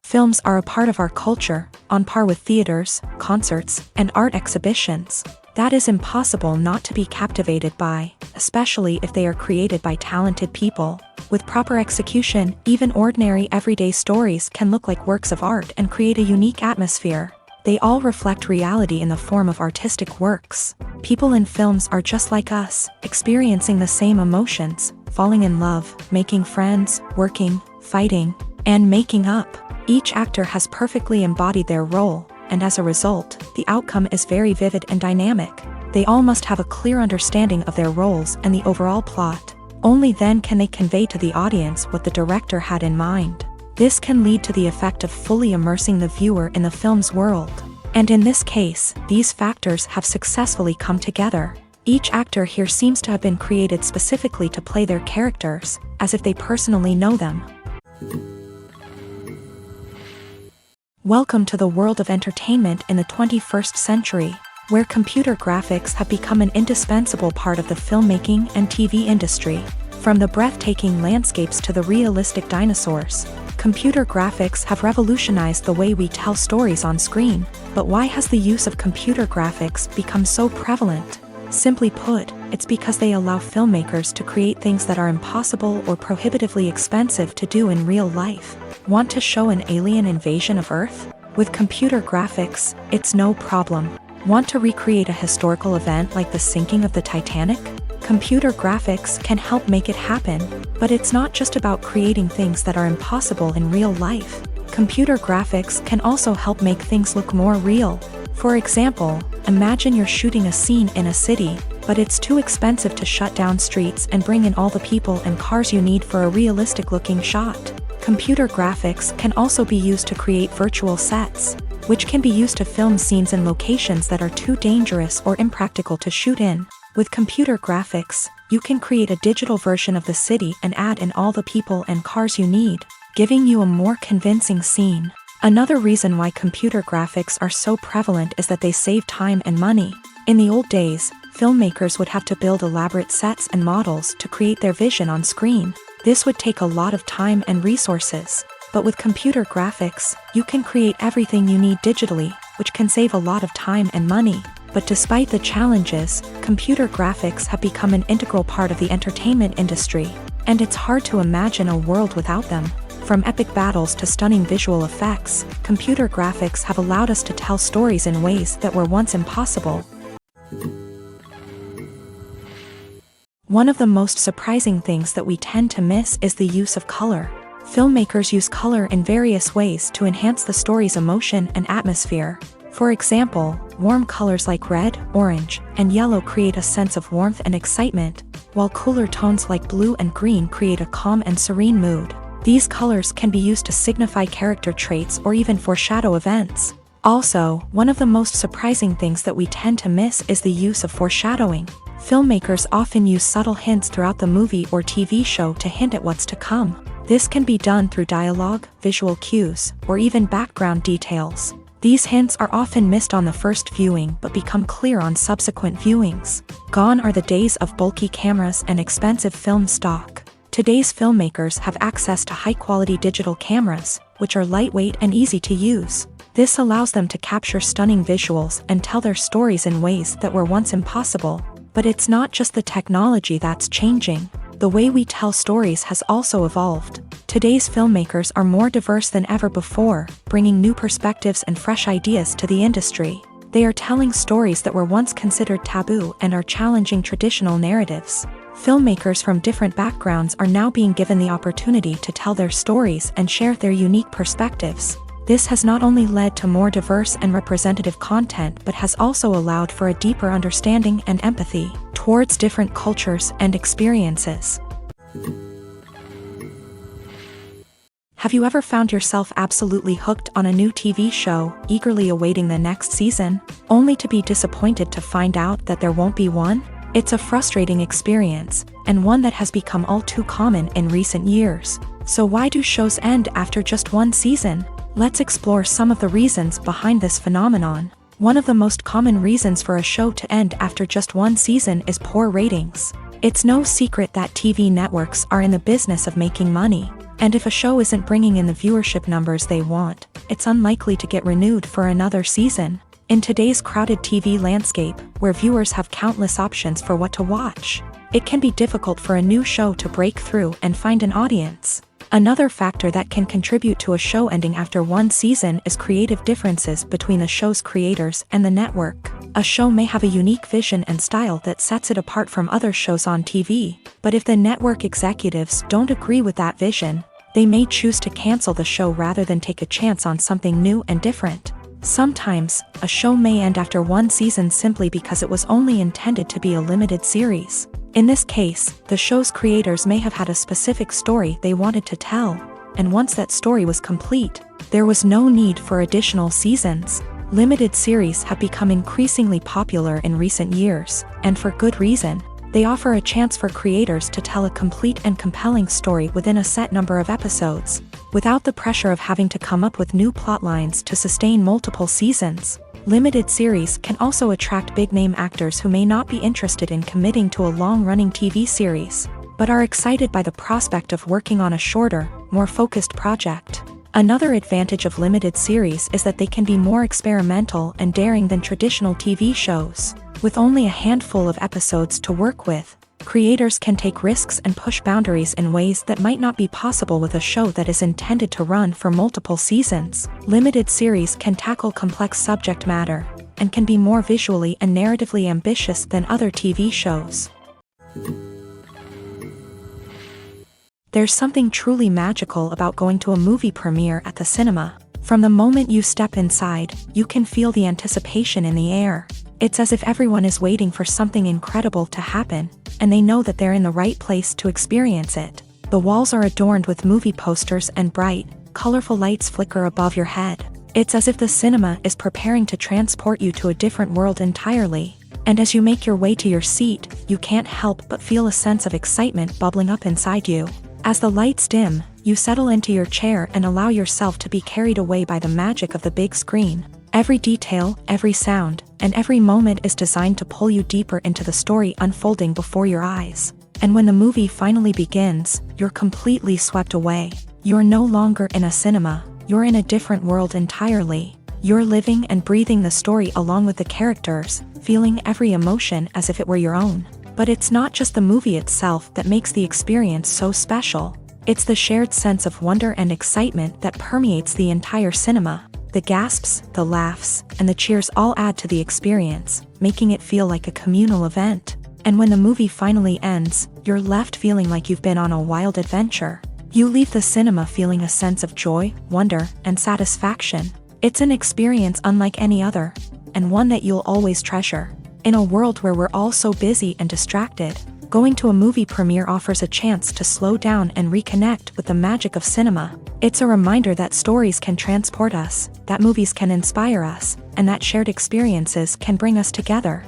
Films are a part of our culture, on par with theaters, concerts, and art exhibitions. That is impossible not to be captivated by, especially if they are created by talented people. With proper execution, even ordinary everyday stories can look like works of art and create a unique atmosphere. They all reflect reality in the form of artistic works. People in films are just like us, experiencing the same emotions, falling in love, making friends, working, fighting, and making up. Each actor has perfectly embodied their role, and as a result, the outcome is very vivid and dynamic. They all must have a clear understanding of their roles and the overall plot. Only then can they convey to the audience what the director had in mind. This can lead to the effect of fully immersing the viewer in the film's world. And in this case, these factors have successfully come together. Each actor here seems to have been created specifically to play their characters, as if they personally know them. Welcome to the world of entertainment in the 21st century, where computer graphics have become an indispensable part of the filmmaking and TV industry. From the breathtaking landscapes to the realistic dinosaurs, computer graphics have revolutionized the way we tell stories on screen. But why has the use of computer graphics become so prevalent? Simply put, it's because they allow filmmakers to create things that are impossible or prohibitively expensive to do in real life. Want to show an alien invasion of Earth? With computer graphics, it's no problem. Want to recreate a historical event like the sinking of the Titanic? Computer graphics can help make it happen. But it's not just about creating things that are impossible in real life. Computer graphics can also help make things look more real. For example, imagine you're shooting a scene in a city, but it's too expensive to shut down streets and bring in all the people and cars you need for a realistic-looking shot. Computer graphics can also be used to create virtual sets, which can be used to film scenes in locations that are too dangerous or impractical to shoot in. With computer graphics, you can create a digital version of the city and add in all the people and cars you need, giving you a more convincing scene. Another reason why computer graphics are so prevalent is that they save time and money. In the old days, filmmakers would have to build elaborate sets and models to create their vision on screen. This would take a lot of time and resources. But with computer graphics, you can create everything you need digitally, which can save a lot of time and money. But despite the challenges, computer graphics have become an integral part of the entertainment industry, and it's hard to imagine a world without them. From epic battles to stunning visual effects, computer graphics have allowed us to tell stories in ways that were once impossible. One of the most surprising things that we tend to miss is the use of color. Filmmakers use color in various ways to enhance the story's emotion and atmosphere. For example, warm colors like red, orange, and yellow create a sense of warmth and excitement, while cooler tones like blue and green create a calm and serene mood. These colors can be used to signify character traits or even foreshadow events. Also, one of the most surprising things that we tend to miss is the use of foreshadowing. Filmmakers often use subtle hints throughout the movie or TV show to hint at what's to come. This can be done through dialogue, visual cues, or even background details. These hints are often missed on the first viewing but become clear on subsequent viewings. Gone are the days of bulky cameras and expensive film stock. Today's filmmakers have access to high-quality digital cameras, which are lightweight and easy to use. This allows them to capture stunning visuals and tell their stories in ways that were once impossible. But it's not just the technology that's changing. The way we tell stories has also evolved. Today's filmmakers are more diverse than ever before, bringing new perspectives and fresh ideas to the industry. They are telling stories that were once considered taboo and are challenging traditional narratives. Filmmakers from different backgrounds are now being given the opportunity to tell their stories and share their unique perspectives. This has not only led to more diverse and representative content but has also allowed for a deeper understanding and empathy towards different cultures and experiences. Have you ever found yourself absolutely hooked on a new TV show, eagerly awaiting the next season, only to be disappointed to find out that there won't be one? It's a frustrating experience, and one that has become all too common in recent years. So why do shows end after just one season? Let's explore some of the reasons behind this phenomenon. One of the most common reasons for a show to end after just one season is poor ratings. It's no secret that TV networks are in the business of making money. And if a show isn't bringing in the viewership numbers they want, it's unlikely to get renewed for another season. In today's crowded TV landscape, where viewers have countless options for what to watch, it can be difficult for a new show to break through and find an audience. Another factor that can contribute to a show ending after one season is creative differences between the show's creators and the network. A show may have a unique vision and style that sets it apart from other shows on TV, but if the network executives don't agree with that vision, they may choose to cancel the show rather than take a chance on something new and different. Sometimes, a show may end after one season simply because it was only intended to be a limited series. In this case, the show's creators may have had a specific story they wanted to tell, and once that story was complete, there was no need for additional seasons. Limited series have become increasingly popular in recent years, and for good reason. They offer a chance for creators to tell a complete and compelling story within a set number of episodes, without the pressure of having to come up with new plotlines to sustain multiple seasons. Limited series can also attract big-name actors who may not be interested in committing to a long-running TV series, but are excited by the prospect of working on a shorter, more focused project. Another advantage of limited series is that they can be more experimental and daring than traditional TV shows. With only a handful of episodes to work with, creators can take risks and push boundaries in ways that might not be possible with a show that is intended to run for multiple seasons. Limited series can tackle complex subject matter, and can be more visually and narratively ambitious than other TV shows. There's something truly magical about going to a movie premiere at the cinema. From the moment you step inside, you can feel the anticipation in the air. It's as if everyone is waiting for something incredible to happen, and they know that they're in the right place to experience it. The walls are adorned with movie posters and bright, colorful lights flicker above your head. It's as if the cinema is preparing to transport you to a different world entirely. And as you make your way to your seat, you can't help but feel a sense of excitement bubbling up inside you. As the lights dim, you settle into your chair and allow yourself to be carried away by the magic of the big screen. Every detail, every sound, and every moment is designed to pull you deeper into the story unfolding before your eyes. And when the movie finally begins, you're completely swept away. You're no longer in a cinema, you're in a different world entirely. You're living and breathing the story along with the characters, feeling every emotion as if it were your own. But it's not just the movie itself that makes the experience so special. It's the shared sense of wonder and excitement that permeates the entire cinema. The gasps, the laughs, and the cheers all add to the experience, making it feel like a communal event. And when the movie finally ends, you're left feeling like you've been on a wild adventure. You leave the cinema feeling a sense of joy, wonder, and satisfaction. It's an experience unlike any other, and one that you'll always treasure. In a world where we're all so busy and distracted, going to a movie premiere offers a chance to slow down and reconnect with the magic of cinema. It's a reminder that stories can transport us, that movies can inspire us, and that shared experiences can bring us together.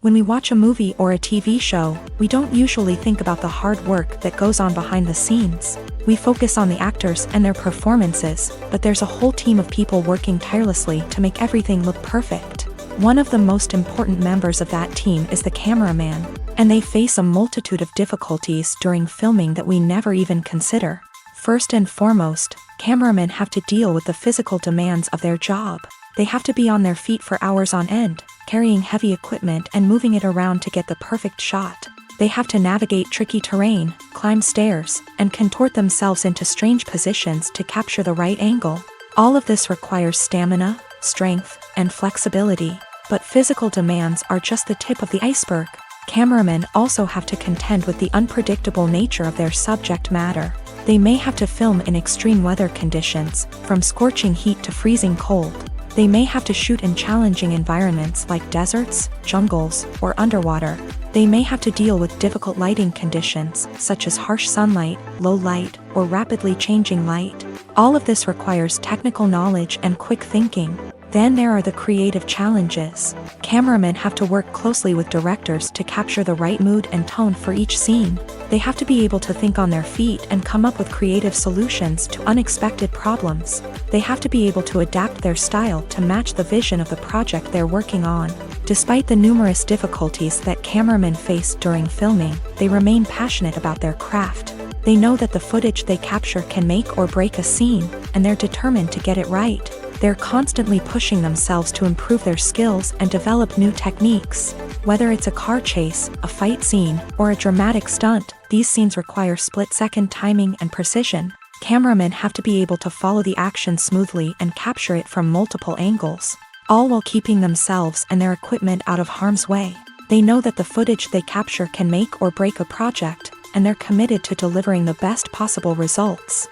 When we watch a movie or a TV show, we don't usually think about the hard work that goes on behind the scenes. We focus on the actors and their performances, but there's a whole team of people working tirelessly to make everything look perfect. One of the most important members of that team is the cameraman, and they face a multitude of difficulties during filming that we never even consider. First and foremost, cameramen have to deal with the physical demands of their job. They have to be on their feet for hours on end, carrying heavy equipment and moving it around to get the perfect shot. They have to navigate tricky terrain, climb stairs, and contort themselves into strange positions to capture the right angle. All of this requires stamina, strength, and flexibility. But physical demands are just the tip of the iceberg. Cameramen also have to contend with the unpredictable nature of their subject matter. They may have to film in extreme weather conditions, from scorching heat to freezing cold. They may have to shoot in challenging environments like deserts, jungles, or underwater. They may have to deal with difficult lighting conditions, such as harsh sunlight, low light, or rapidly changing light. All of this requires technical knowledge and quick thinking. Then there are the creative challenges. Cameramen have to work closely with directors to capture the right mood and tone for each scene. They have to be able to think on their feet and come up with creative solutions to unexpected problems. They have to be able to adapt their style to match the vision of the project they're working on. Despite the numerous difficulties that cameramen face during filming, they remain passionate about their craft. They know that the footage they capture can make or break a scene, and they're determined to get it right. They're constantly pushing themselves to improve their skills and develop new techniques. Whether it's a car chase, a fight scene, or a dramatic stunt, these scenes require split-second timing and precision. Cameramen have to be able to follow the action smoothly and capture it from multiple angles, all while keeping themselves and their equipment out of harm's way. They know that the footage they capture can make or break a project, and they're committed to delivering the best possible results.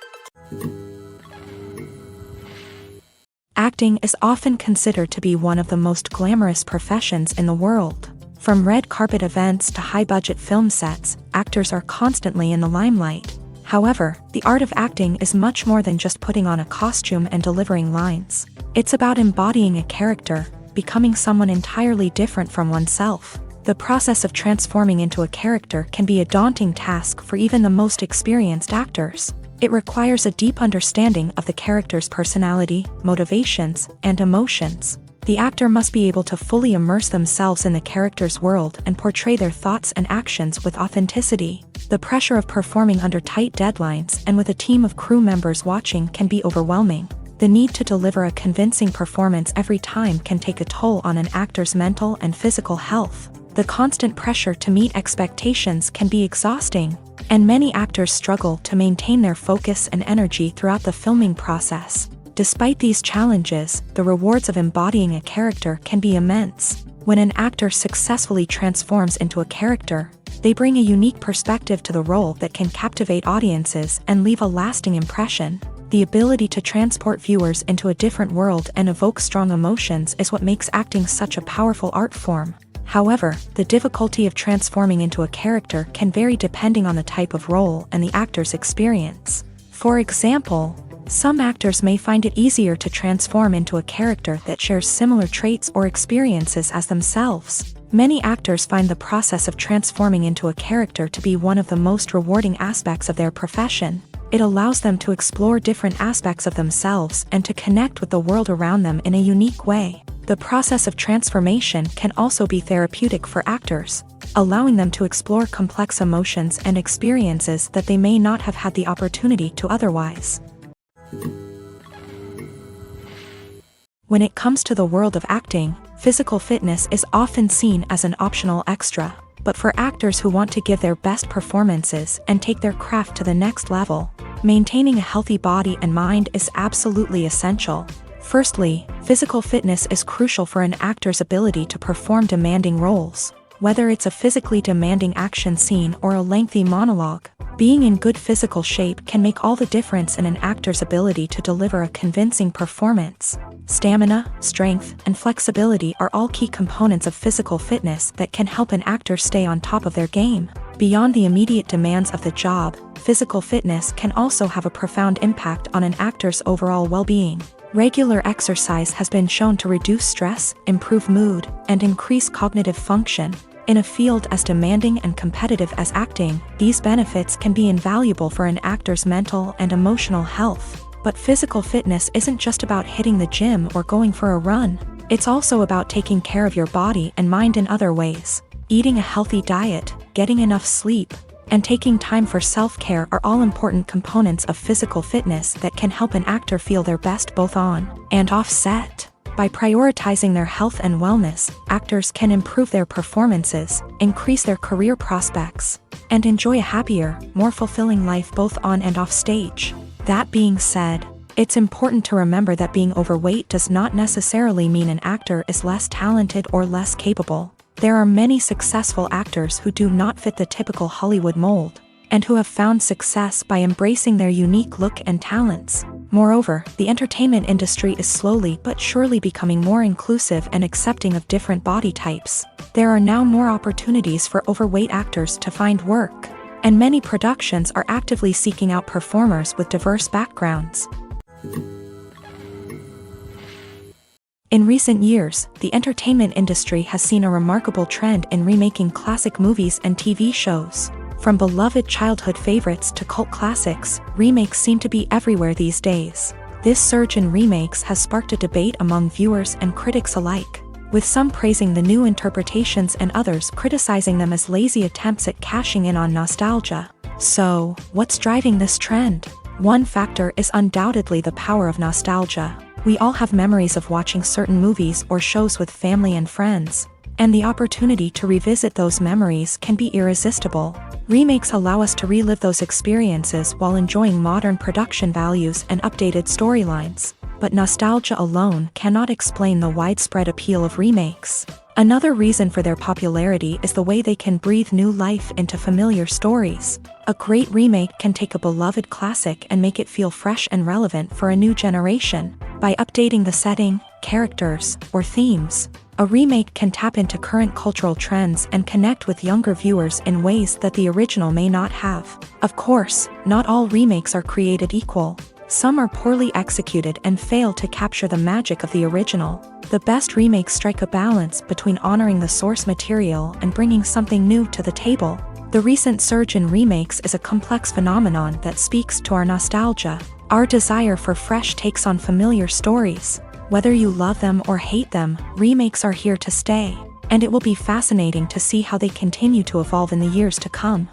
Acting is often considered to be one of the most glamorous professions in the world. From red carpet events to high-budget film sets, actors are constantly in the limelight. However, the art of acting is much more than just putting on a costume and delivering lines. It's about embodying a character, becoming someone entirely different from oneself. The process of transforming into a character can be a daunting task for even the most experienced actors. It requires a deep understanding of the character's personality, motivations, and emotions. The actor must be able to fully immerse themselves in the character's world and portray their thoughts and actions with authenticity. The pressure of performing under tight deadlines and with a team of crew members watching can be overwhelming. The need to deliver a convincing performance every time can take a toll on an actor's mental and physical health. The constant pressure to meet expectations can be exhausting, and many actors struggle to maintain their focus and energy throughout the filming process. Despite these challenges, the rewards of embodying a character can be immense. When an actor successfully transforms into a character, they bring a unique perspective to the role that can captivate audiences and leave a lasting impression. The ability to transport viewers into a different world and evoke strong emotions is what makes acting such a powerful art form. However, the difficulty of transforming into a character can vary depending on the type of role and the actor's experience. For example, some actors may find it easier to transform into a character that shares similar traits or experiences as themselves. Many actors find the process of transforming into a character to be one of the most rewarding aspects of their profession. It allows them to explore different aspects of themselves and to connect with the world around them in a unique way. The process of transformation can also be therapeutic for actors, allowing them to explore complex emotions and experiences that they may not have had the opportunity to otherwise. When it comes to the world of acting, physical fitness is often seen as an optional extra. But for actors who want to give their best performances and take their craft to the next level, maintaining a healthy body and mind is absolutely essential. Firstly, physical fitness is crucial for an actor's ability to perform demanding roles. Whether it's a physically demanding action scene or a lengthy monologue, being in good physical shape can make all the difference in an actor's ability to deliver a convincing performance. Stamina, strength, and flexibility are all key components of physical fitness that can help an actor stay on top of their game. Beyond the immediate demands of the job, physical fitness can also have a profound impact on an actor's overall well-being. Regular exercise has been shown to reduce stress, improve mood, and increase cognitive function. In a field as demanding and competitive as acting, these benefits can be invaluable for an actor's mental and emotional health. But physical fitness isn't just about hitting the gym or going for a run. It's also about taking care of your body and mind in other ways. Eating a healthy diet, getting enough sleep, and taking time for self-care are all important components of physical fitness that can help an actor feel their best both on and off set. By prioritizing their health and wellness, actors can improve their performances, increase their career prospects, and enjoy a happier, more fulfilling life both on and off stage. That being said, it's important to remember that being overweight does not necessarily mean an actor is less talented or less capable. There are many successful actors who do not fit the typical Hollywood mold, and who have found success by embracing their unique look and talents. Moreover, the entertainment industry is slowly but surely becoming more inclusive and accepting of different body types. There are now more opportunities for overweight actors to find work, and many productions are actively seeking out performers with diverse backgrounds. In recent years, the entertainment industry has seen a remarkable trend in remaking classic movies and TV shows. From beloved childhood favorites to cult classics, remakes seem to be everywhere these days. This surge in remakes has sparked a debate among viewers and critics alike. with some praising the new interpretations and others criticizing them as lazy attempts at cashing in on nostalgia. So, what's driving this trend? One factor is undoubtedly the power of nostalgia. We all have memories of watching certain movies or shows with family and friends, and the opportunity to revisit those memories can be irresistible. Remakes allow us to relive those experiences while enjoying modern production values and updated storylines. But nostalgia alone cannot explain the widespread appeal of remakes. Another reason for their popularity is the way they can breathe new life into familiar stories. A great remake can take a beloved classic and make it feel fresh and relevant for a new generation. By updating the setting, characters, or themes, a remake can tap into current cultural trends and connect with younger viewers in ways that the original may not have. Of course, not all remakes are created equal. Some are poorly executed and fail to capture the magic of the original. The best remakes strike a balance between honoring the source material and bringing something new to the table. The recent surge in remakes is a complex phenomenon that speaks to our nostalgia, our desire for fresh takes on familiar stories. Whether you love them or hate them, remakes are here to stay, and it will be fascinating to see how they continue to evolve in the years to come.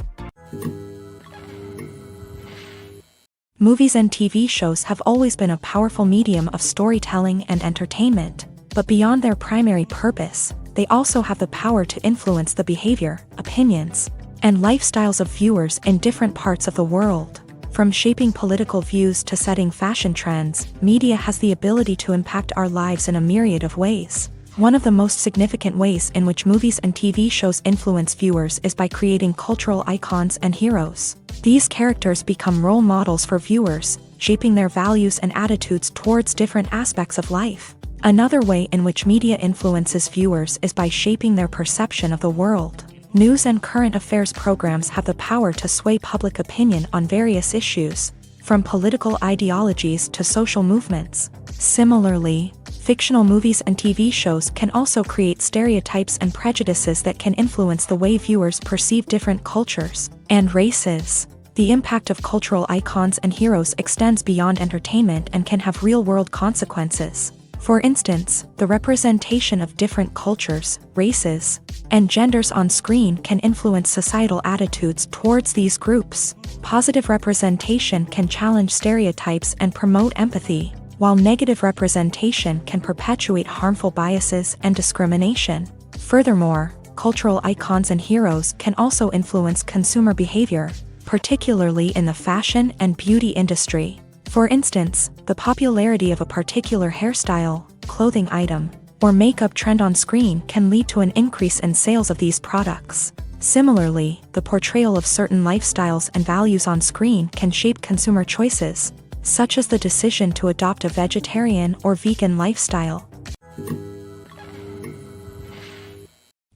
Movies and TV shows have always been a powerful medium of storytelling and entertainment, but beyond their primary purpose, they also have the power to influence the behavior, opinions, and lifestyles of viewers in different parts of the world. From shaping political views to setting fashion trends, media has the ability to impact our lives in a myriad of ways. One of the most significant ways in which movies and TV shows influence viewers is by creating cultural icons and heroes. These characters become role models for viewers, shaping their values and attitudes towards different aspects of life. Another way in which media influences viewers is by shaping their perception of the world. News and current affairs programs have the power to sway public opinion on various issues, from political ideologies to social movements. Similarly, fictional movies and TV shows can also create stereotypes and prejudices that can influence the way viewers perceive different cultures and races. The impact of cultural icons and heroes extends beyond entertainment and can have real-world consequences. For instance, the representation of different cultures, races, and genders on screen can influence societal attitudes towards these groups. Positive representation can challenge stereotypes and promote empathy, while negative representation can perpetuate harmful biases and discrimination. Furthermore, cultural icons and heroes can also influence consumer behavior, particularly in the fashion and beauty industry. For instance, the popularity of a particular hairstyle, clothing item, or makeup trend on screen can lead to an increase in sales of these products. Similarly, the portrayal of certain lifestyles and values on screen can shape consumer choices, such as the decision to adopt a vegetarian or vegan lifestyle.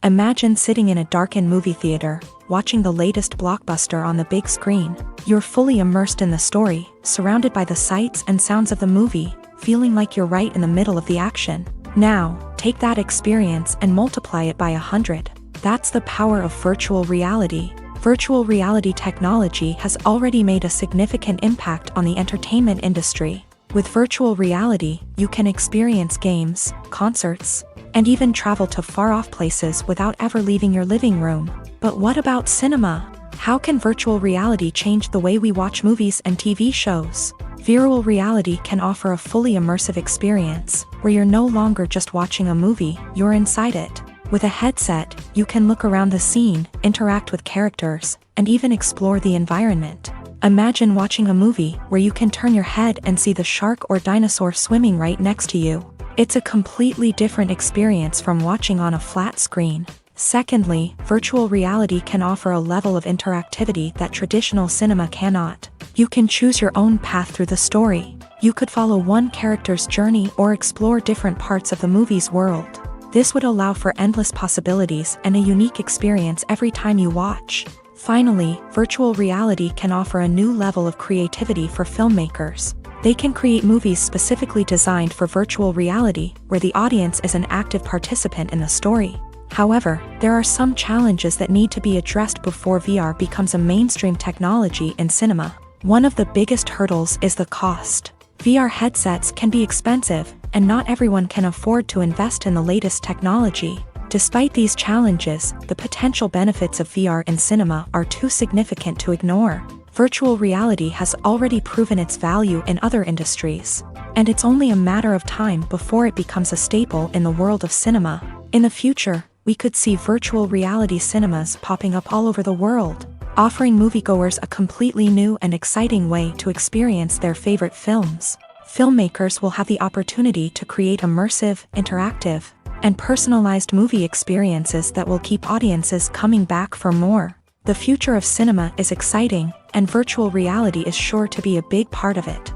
Imagine sitting in a darkened movie theater, watching the latest blockbuster on the big screen. You're fully immersed in the story, surrounded by the sights and sounds of the movie, feeling like you're right in the middle of the action. Now, take that experience and multiply it by 100. That's the power of virtual reality. Virtual reality technology has already made a significant impact on the entertainment industry. With virtual reality, you can experience games, concerts, and even travel to far-off places without ever leaving your living room. But what about cinema? How can virtual reality change the way we watch movies and TV shows? Virtual reality can offer a fully immersive experience, where you're no longer just watching a movie, you're inside it. With a headset, you can look around the scene, interact with characters, and even explore the environment. Imagine watching a movie where you can turn your head and see the shark or dinosaur swimming right next to you. It's a completely different experience from watching on a flat screen. Secondly, virtual reality can offer a level of interactivity that traditional cinema cannot. You can choose your own path through the story. You could follow one character's journey or explore different parts of the movie's world. This would allow for endless possibilities and a unique experience every time you watch. Finally, virtual reality can offer a new level of creativity for filmmakers. They can create movies specifically designed for virtual reality, where the audience is an active participant in the story. However, there are some challenges that need to be addressed before VR becomes a mainstream technology in cinema. One of the biggest hurdles is the cost. VR headsets can be expensive, and not everyone can afford to invest in the latest technology. Despite these challenges, the potential benefits of VR in cinema are too significant to ignore. Virtual reality has already proven its value in other industries, and it's only a matter of time before it becomes a staple in the world of cinema. In the future, we could see virtual reality cinemas popping up all over the world, offering moviegoers a completely new and exciting way to experience their favorite films. Filmmakers will have the opportunity to create immersive, interactive, and personalized movie experiences that will keep audiences coming back for more. The future of cinema is exciting, and virtual reality is sure to be a big part of it.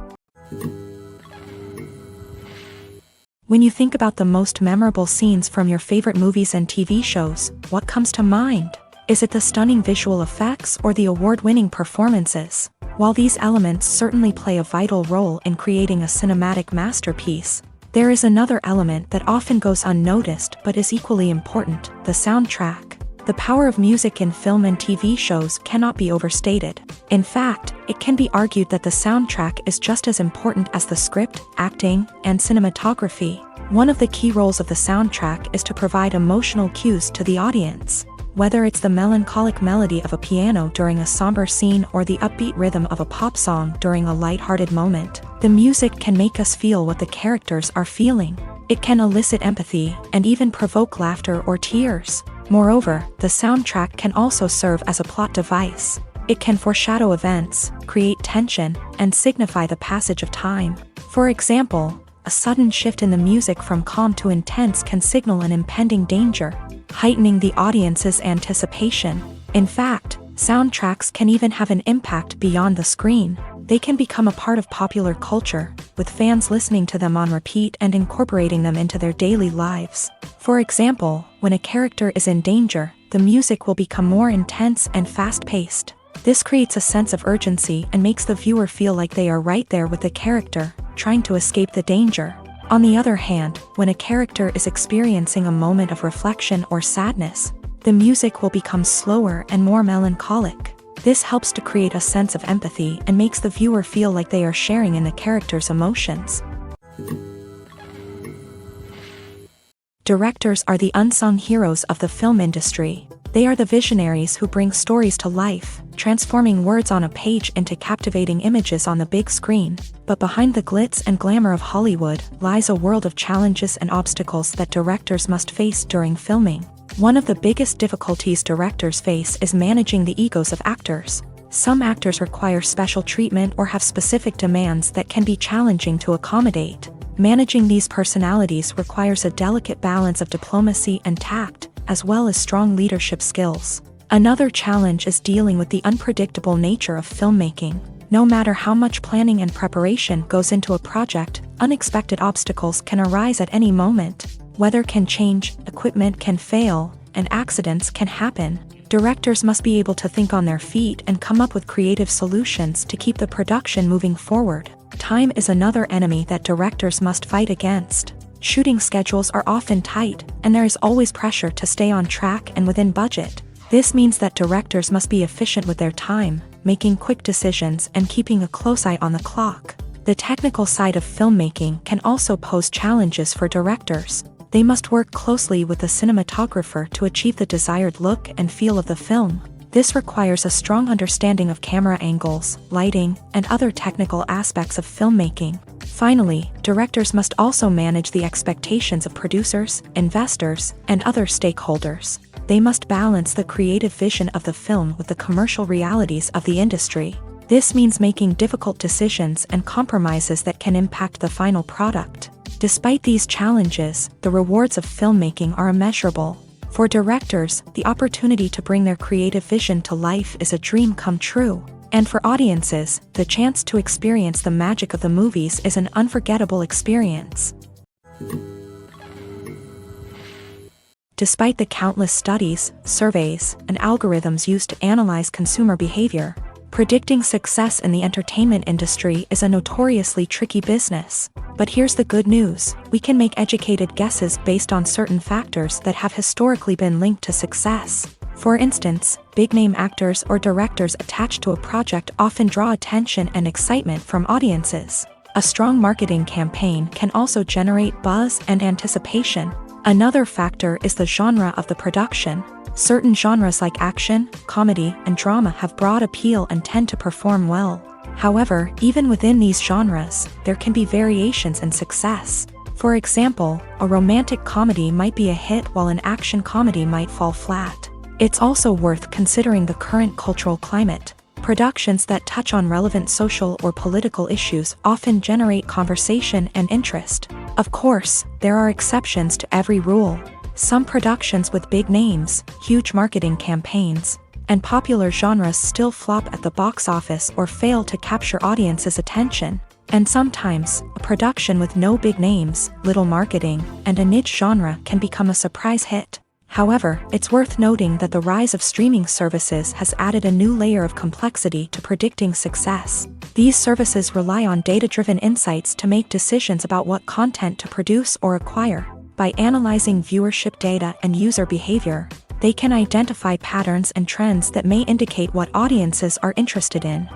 When you think about the most memorable scenes from your favorite movies and TV shows, what comes to mind? Is it the stunning visual effects or the award-winning performances? While these elements certainly play a vital role in creating a cinematic masterpiece, there is another element that often goes unnoticed but is equally important: the soundtrack. The power of music in film and TV shows cannot be overstated. In fact, it can be argued that the soundtrack is just as important as the script, acting, and cinematography. One of the key roles of the soundtrack is to provide emotional cues to the audience. Whether it's the melancholic melody of a piano during a somber scene or the upbeat rhythm of a pop song during a lighthearted moment, the music can make us feel what the characters are feeling. It can elicit empathy and even provoke laughter or tears. Moreover, the soundtrack can also serve as a plot device. It can foreshadow events, create tension, and signify the passage of time. For example, a sudden shift in the music from calm to intense can signal an impending danger, heightening the audience's anticipation. In fact, soundtracks can even have an impact beyond the screen. They can become a part of popular culture, with fans listening to them on repeat and incorporating them into their daily lives. For example, when a character is in danger, the music will become more intense and fast-paced. This creates a sense of urgency and makes the viewer feel like they are right there with the character, trying to escape the danger. On the other hand, when a character is experiencing a moment of reflection or sadness, the music will become slower and more melancholic. This helps to create a sense of empathy and makes the viewer feel like they are sharing in the character's emotions. Directors are the unsung heroes of the film industry. They are the visionaries who bring stories to life, transforming words on a page into captivating images on the big screen. But behind the glitz and glamour of Hollywood lies a world of challenges and obstacles that directors must face during filming. One of the biggest difficulties directors face is managing the egos of actors. Some actors require special treatment or have specific demands that can be challenging to accommodate. Managing these personalities requires a delicate balance of diplomacy and tact, as well as strong leadership skills. Another challenge is dealing with the unpredictable nature of filmmaking. No matter how much planning and preparation goes into a project, unexpected obstacles can arise at any moment. Weather can change, equipment can fail, and accidents can happen. Directors must be able to think on their feet and come up with creative solutions to keep the production moving forward. Time is another enemy that directors must fight against. Shooting schedules are often tight, and there is always pressure to stay on track and within budget. This means that directors must be efficient with their time, making quick decisions and keeping a close eye on the clock. The technical side of filmmaking can also pose challenges for directors. They must work closely with the cinematographer to achieve the desired look and feel of the film. This requires a strong understanding of camera angles, lighting, and other technical aspects of filmmaking. Finally, directors must also manage the expectations of producers, investors, and other stakeholders. They must balance the creative vision of the film with the commercial realities of the industry. This means making difficult decisions and compromises that can impact the final product. Despite these challenges, the rewards of filmmaking are immeasurable. For directors, the opportunity to bring their creative vision to life is a dream come true. And for audiences, the chance to experience the magic of the movies is an unforgettable experience. Despite the countless studies, surveys, and algorithms used to analyze consumer behavior, predicting success in the entertainment industry is a notoriously tricky business. But here's the good news: we can make educated guesses based on certain factors that have historically been linked to success. For instance, big-name actors or directors attached to a project often draw attention and excitement from audiences. A strong marketing campaign can also generate buzz and anticipation. Another factor is the genre of the production. Certain genres like action, comedy, and drama have broad appeal and tend to perform well. However, even within these genres, there can be variations in success. For example, a romantic comedy might be a hit while an action comedy might fall flat. It's also worth considering the current cultural climate. Productions that touch on relevant social or political issues often generate conversation and interest. Of course, there are exceptions to every rule. Some productions with big names, huge marketing campaigns, and popular genres still flop at the box office or fail to capture audiences' attention. And sometimes, a production with no big names, little marketing, and a niche genre can become a surprise hit. However, it's worth noting that the rise of streaming services has added a new layer of complexity to predicting success. These services rely on data-driven insights to make decisions about what content to produce or acquire. By analyzing viewership data and user behavior, they can identify patterns and trends that may indicate what audiences are interested in.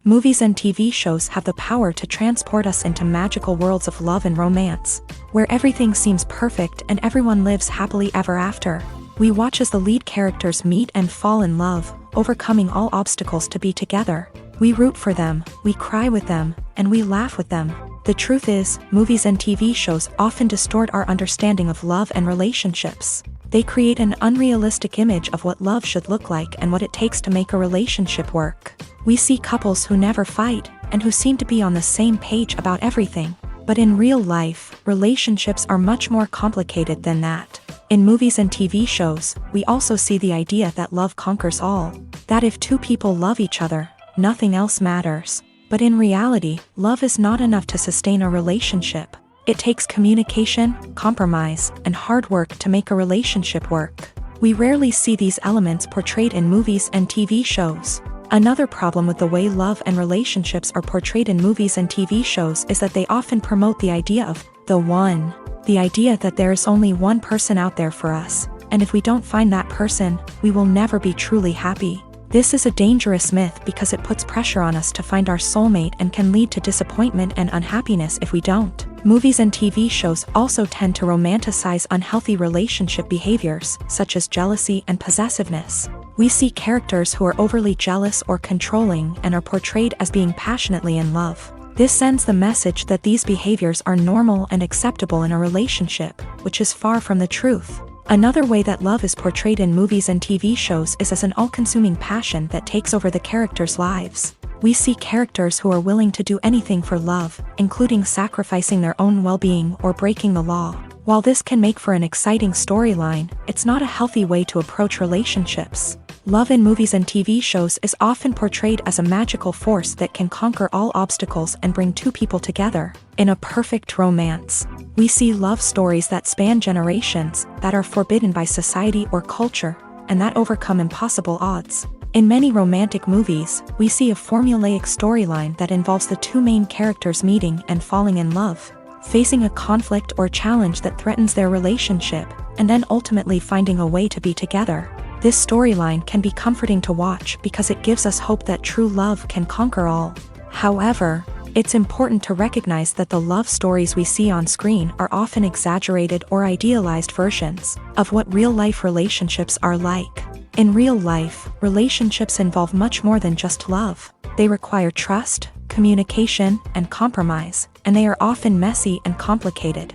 Movies and TV shows have the power to transport us into magical worlds of love and romance, where everything seems perfect and everyone lives happily ever after. We watch as the lead characters meet and fall in love, overcoming all obstacles to be together. We root for them, we cry with them, and we laugh with them. The truth is, movies and TV shows often distort our understanding of love and relationships. They create an unrealistic image of what love should look like and what it takes to make a relationship work. We see couples who never fight, and who seem to be on the same page about everything. But in real life, relationships are much more complicated than that. In movies and TV shows, we also see the idea that love conquers all. That if two people love each other, nothing else matters. But in reality, love is not enough to sustain a relationship. It takes communication, compromise, and hard work to make a relationship work. We rarely see these elements portrayed in movies and TV shows. Another problem with the way love and relationships are portrayed in movies and TV shows is that they often promote the idea of the one. The idea that there is only one person out there for us, and if we don't find that person, we will never be truly happy. This is a dangerous myth because it puts pressure on us to find our soulmate and can lead to disappointment and unhappiness if we don't. Movies and TV shows also tend to romanticize unhealthy relationship behaviors, such as jealousy and possessiveness. We see characters who are overly jealous or controlling and are portrayed as being passionately in love. This sends the message that these behaviors are normal and acceptable in a relationship, which is far from the truth. Another way that love is portrayed in movies and TV shows is as an all-consuming passion that takes over the characters' lives. We see characters who are willing to do anything for love, including sacrificing their own well-being or breaking the law. While this can make for an exciting storyline, it's not a healthy way to approach relationships. Love in movies and TV shows is often portrayed as a magical force that can conquer all obstacles and bring two people together in a perfect romance. We see love stories that span generations, that are forbidden by society or culture, and that overcome impossible odds. In many romantic movies, we see a formulaic storyline that involves the two main characters meeting and falling in love, facing a conflict or challenge that threatens their relationship, and then ultimately finding a way to be together. This storyline can be comforting to watch because it gives us hope that true love can conquer all. However, it's important to recognize that the love stories we see on screen are often exaggerated or idealized versions of what real-life relationships are like. In real life, relationships involve much more than just love. They require trust, communication, and compromise, and they are often messy and complicated.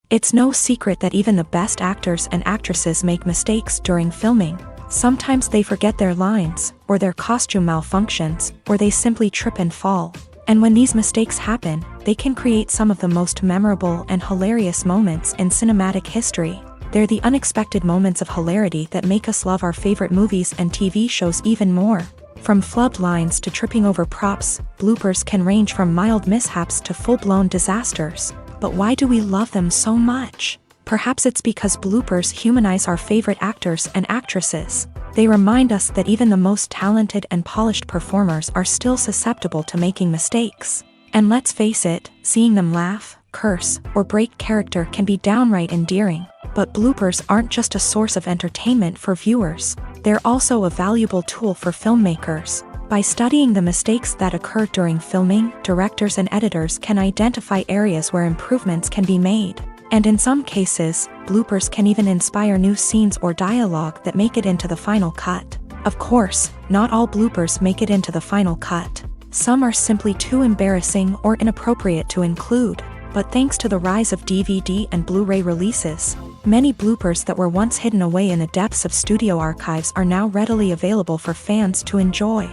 It's no secret that even the best actors and actresses make mistakes during filming. Sometimes they forget their lines, or their costume malfunctions, or they simply trip and fall. And when these mistakes happen, they can create some of the most memorable and hilarious moments in cinematic history. They're the unexpected moments of hilarity that make us love our favorite movies and TV shows even more. From flubbed lines to tripping over props, bloopers can range from mild mishaps to full-blown disasters. But why do we love them so much? Perhaps it's because bloopers humanize our favorite actors and actresses. They remind us that even the most talented and polished performers are still susceptible to making mistakes. And let's face it, seeing them laugh, curse, or break character can be downright endearing. But bloopers aren't just a source of entertainment for viewers. They're also a valuable tool for filmmakers. By studying the mistakes that occur during filming, directors and editors can identify areas where improvements can be made. And in some cases, bloopers can even inspire new scenes or dialogue that make it into the final cut. Of course, not all bloopers make it into the final cut. Some are simply too embarrassing or inappropriate to include. But thanks to the rise of DVD and Blu-ray releases, many bloopers that were once hidden away in the depths of studio archives are now readily available for fans to enjoy.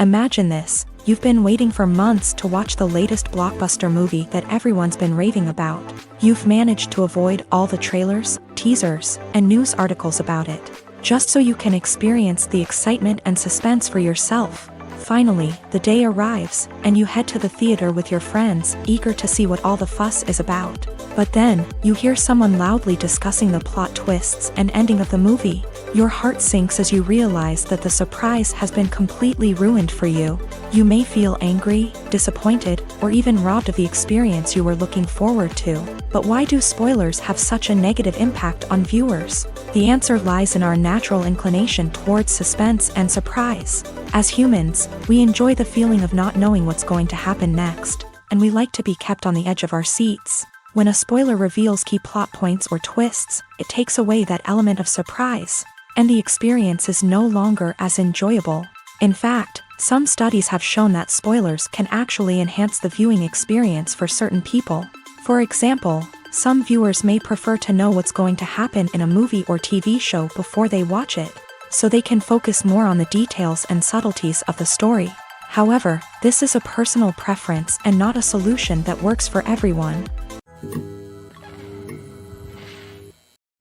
Imagine this. You've been waiting for months to watch the latest blockbuster movie that everyone's been raving about. You've managed to avoid all the trailers, teasers, and news articles about it, just so you can experience the excitement and suspense for yourself. Finally, the day arrives, and you head to the theater with your friends, eager to see what all the fuss is about. But then, you hear someone loudly discussing the plot twists and ending of the movie. Your heart sinks as you realize that the surprise has been completely ruined for you. You may feel angry, disappointed, or even robbed of the experience you were looking forward to. But why do spoilers have such a negative impact on viewers? The answer lies in our natural inclination towards suspense and surprise. As humans, we enjoy the feeling of not knowing what's going to happen next, and we like to be kept on the edge of our seats. When a spoiler reveals key plot points or twists, it takes away that element of surprise, and the experience is no longer as enjoyable. In fact, some studies have shown that spoilers can actually enhance the viewing experience for certain people. For example, some viewers may prefer to know what's going to happen in a movie or TV show before they watch it, so they can focus more on the details and subtleties of the story. However, this is a personal preference and not a solution that works for everyone.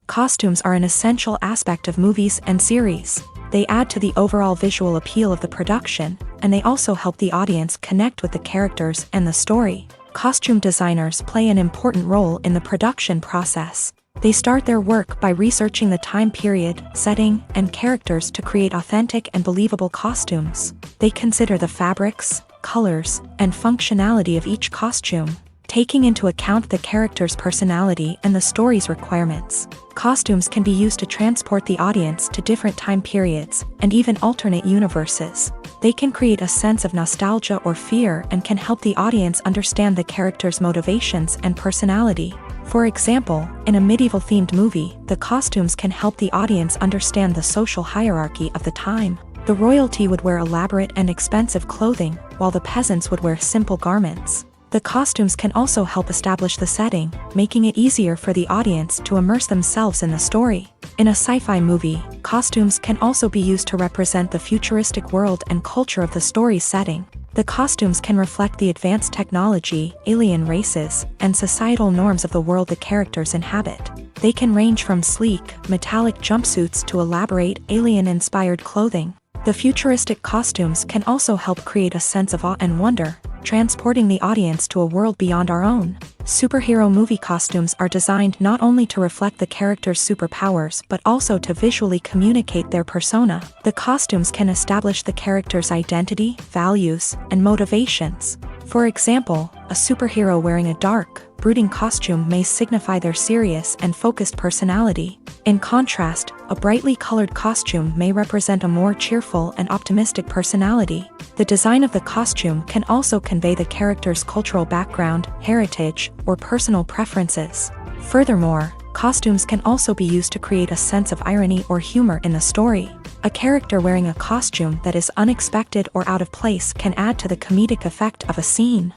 Costumes are an essential aspect of movies and series. They add to the overall visual appeal of the production, and they also help the audience connect with the characters and the story. Costume designers play an important role in the production process. They start their work by researching the time period, setting, and characters to create authentic and believable costumes. They consider the fabrics, colors, and functionality of each costume, taking into account the character's personality and the story's requirements. Costumes can be used to transport the audience to different time periods and even alternate universes. They can create a sense of nostalgia or fear and can help the audience understand the character's motivations and personality. For example, in a medieval-themed movie, the costumes can help the audience understand the social hierarchy of the time. The royalty would wear elaborate and expensive clothing, while the peasants would wear simple garments. The costumes can also help establish the setting, making it easier for the audience to immerse themselves in the story. In a sci-fi movie, costumes can also be used to represent the futuristic world and culture of the story's setting. The costumes can reflect the advanced technology, alien races, and societal norms of the world the characters inhabit. They can range from sleek, metallic jumpsuits to elaborate, alien-inspired clothing. The futuristic costumes can also help create a sense of awe and wonder, transporting the audience to a world beyond our own. Superhero movie costumes are designed not only to reflect the character's superpowers but also to visually communicate their persona. The costumes can establish the character's identity, values, and motivations. For example, a superhero wearing a dark, brooding costume may signify their serious and focused personality. In contrast, a brightly colored costume may represent a more cheerful and optimistic personality. The design of the costume can also convey the character's cultural background, heritage, or personal preferences. Furthermore, costumes can also be used to create a sense of irony or humor in the story. A character wearing a costume that is unexpected or out of place can add to the comedic effect of a scene.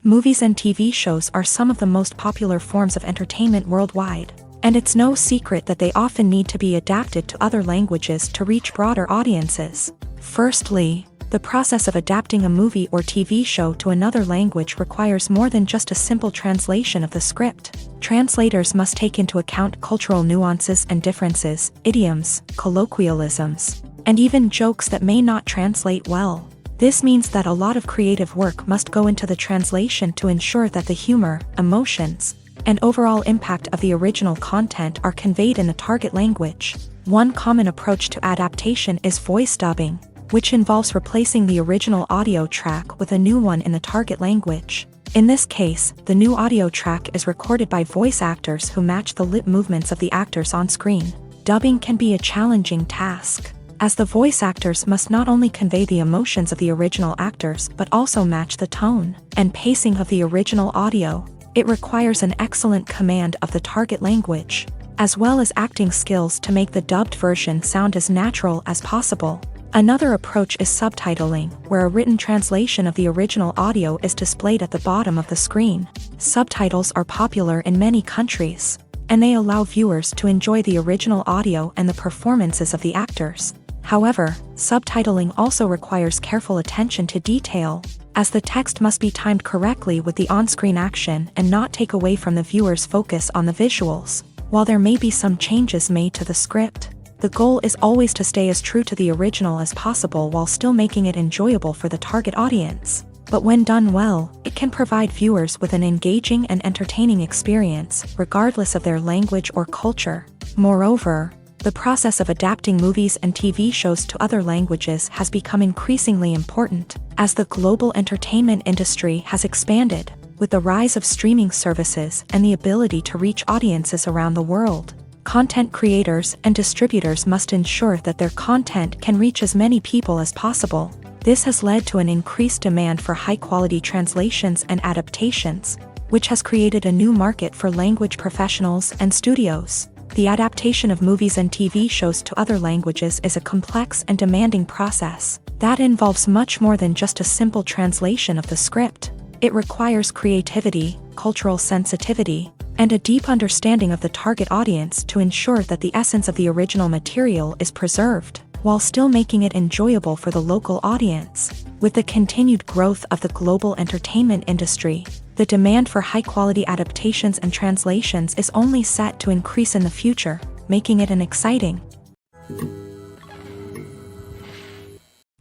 Movies and TV shows are some of the most popular forms of entertainment worldwide, and it's no secret that they often need to be adapted to other languages to reach broader audiences. Firstly, the process of adapting a movie or TV show to another language requires more than just a simple translation of the script. Translators must take into account cultural nuances and differences, idioms, colloquialisms, and even jokes that may not translate well. This means that a lot of creative work must go into the translation to ensure that the humor, emotions, and overall impact of the original content are conveyed in the target language. One common approach to adaptation is voice dubbing, which involves replacing the original audio track with a new one in the target language. In this case, the new audio track is recorded by voice actors who match the lip movements of the actors on screen. Dubbing can be a challenging task, as the voice actors must not only convey the emotions of the original actors but also match the tone and pacing of the original audio. It requires an excellent command of the target language, as well as acting skills to make the dubbed version sound as natural as possible. Another approach is subtitling, where a written translation of the original audio is displayed at the bottom of the screen. Subtitles are popular in many countries, and they allow viewers to enjoy the original audio and the performances of the actors. However, subtitling also requires careful attention to detail, as the text must be timed correctly with the on-screen action and not take away from the viewer's focus on the visuals. While there may be some changes made to the script, the goal is always to stay as true to the original as possible while still making it enjoyable for the target audience. But when done well, it can provide viewers with an engaging and entertaining experience, regardless of their language or culture. Moreover, the process of adapting movies and TV shows to other languages has become increasingly important, as the global entertainment industry has expanded, with the rise of streaming services and the ability to reach audiences around the world. Content creators and distributors must ensure that their content can reach as many people as possible. This has led to an increased demand for high-quality translations and adaptations, which has created a new market for language professionals and studios. The adaptation of movies and TV shows to other languages is a complex and demanding process that involves much more than just a simple translation of the script. It requires creativity, cultural sensitivity, and a deep understanding of the target audience to ensure that the essence of the original material is preserved, while still making it enjoyable for the local audience. With the continued growth of the global entertainment industry, the demand for high-quality adaptations and translations is only set to increase in the future, making it an exciting.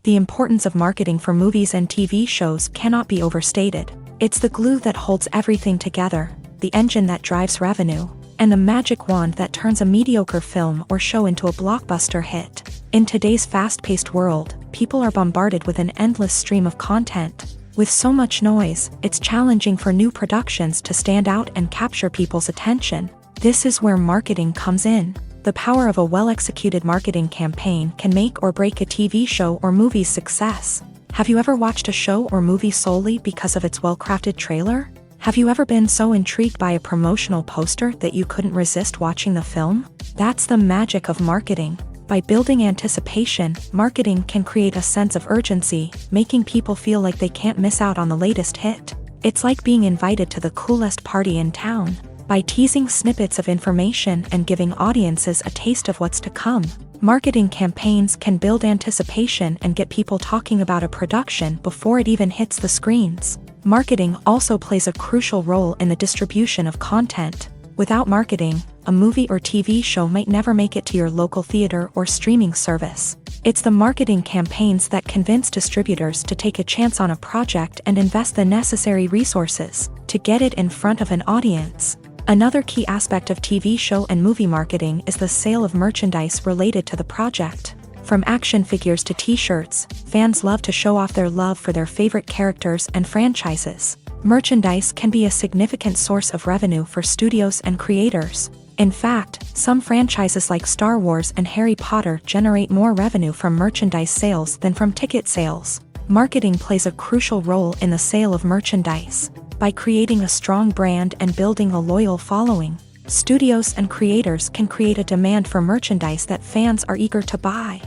The importance of marketing for movies and TV shows cannot be overstated. It's the glue that holds everything together, the engine that drives revenue, and the magic wand that turns a mediocre film or show into a blockbuster hit. In today's fast-paced world, people are bombarded with an endless stream of content. With so much noise, it's challenging for new productions to stand out and capture people's attention. This is where marketing comes in. The power of a well-executed marketing campaign can make or break a TV show or movie's success. Have you ever watched a show or movie solely because of its well-crafted trailer? Have you ever been so intrigued by a promotional poster that you couldn't resist watching the film? That's the magic of marketing. By building anticipation, marketing can create a sense of urgency, making people feel like they can't miss out on the latest hit. It's like being invited to the coolest party in town. By teasing snippets of information and giving audiences a taste of what's to come, marketing campaigns can build anticipation and get people talking about a production before it even hits the screens. Marketing also plays a crucial role in the distribution of content. Without marketing, a movie or TV show might never make it to your local theater or streaming service. It's the marketing campaigns that convince distributors to take a chance on a project and invest the necessary resources to get it in front of an audience. Another key aspect of TV show and movie marketing is the sale of merchandise related to the project. From action figures to t-shirts, fans love to show off their love for their favorite characters and franchises. Merchandise can be a significant source of revenue for studios and creators. In fact, some franchises like Star Wars and Harry Potter generate more revenue from merchandise sales than from ticket sales. Marketing plays a crucial role in the sale of merchandise. By creating a strong brand and building a loyal following, studios and creators can create a demand for merchandise that fans are eager to buy.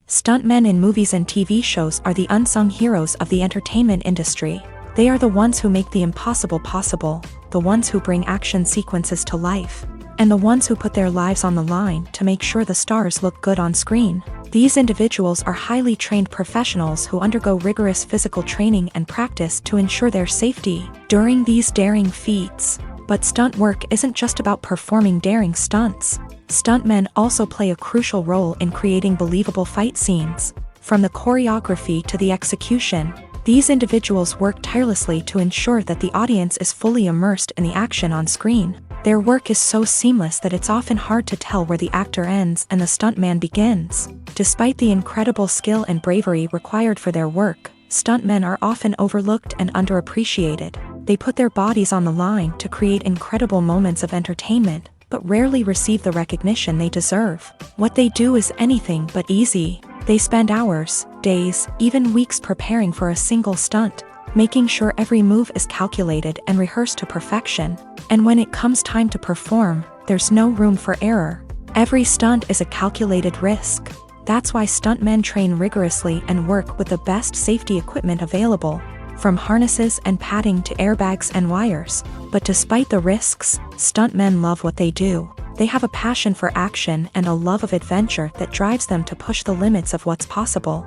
Stuntmen in movies and TV shows are the unsung heroes of the entertainment industry. They are the ones who make the impossible possible, the ones who bring action sequences to life, and the ones who put their lives on the line to make sure the stars look good on screen. These individuals are highly trained professionals who undergo rigorous physical training and practice to ensure their safety during these daring feats. But stunt work isn't just about performing daring stunts. Stuntmen also play a crucial role in creating believable fight scenes. From the choreography to the execution, these individuals work tirelessly to ensure that the audience is fully immersed in the action on screen. Their work is so seamless that it's often hard to tell where the actor ends and the stuntman begins. Despite the incredible skill and bravery required for their work, Stuntmen are often overlooked and underappreciated. They put their bodies on the line to create incredible moments of entertainment, but rarely receive the recognition they deserve. What they do is anything but easy. They spend hours, days, even weeks preparing for a single stunt, making sure every move is calculated and rehearsed to perfection. And when it comes time to perform, there's no room for error. Every stunt is a calculated risk. That's why stuntmen train rigorously and work with the best safety equipment available, from harnesses and padding to airbags and wires. But despite the risks, stuntmen love what they do. They have a passion for action and a love of adventure that drives them to push the limits of what's possible.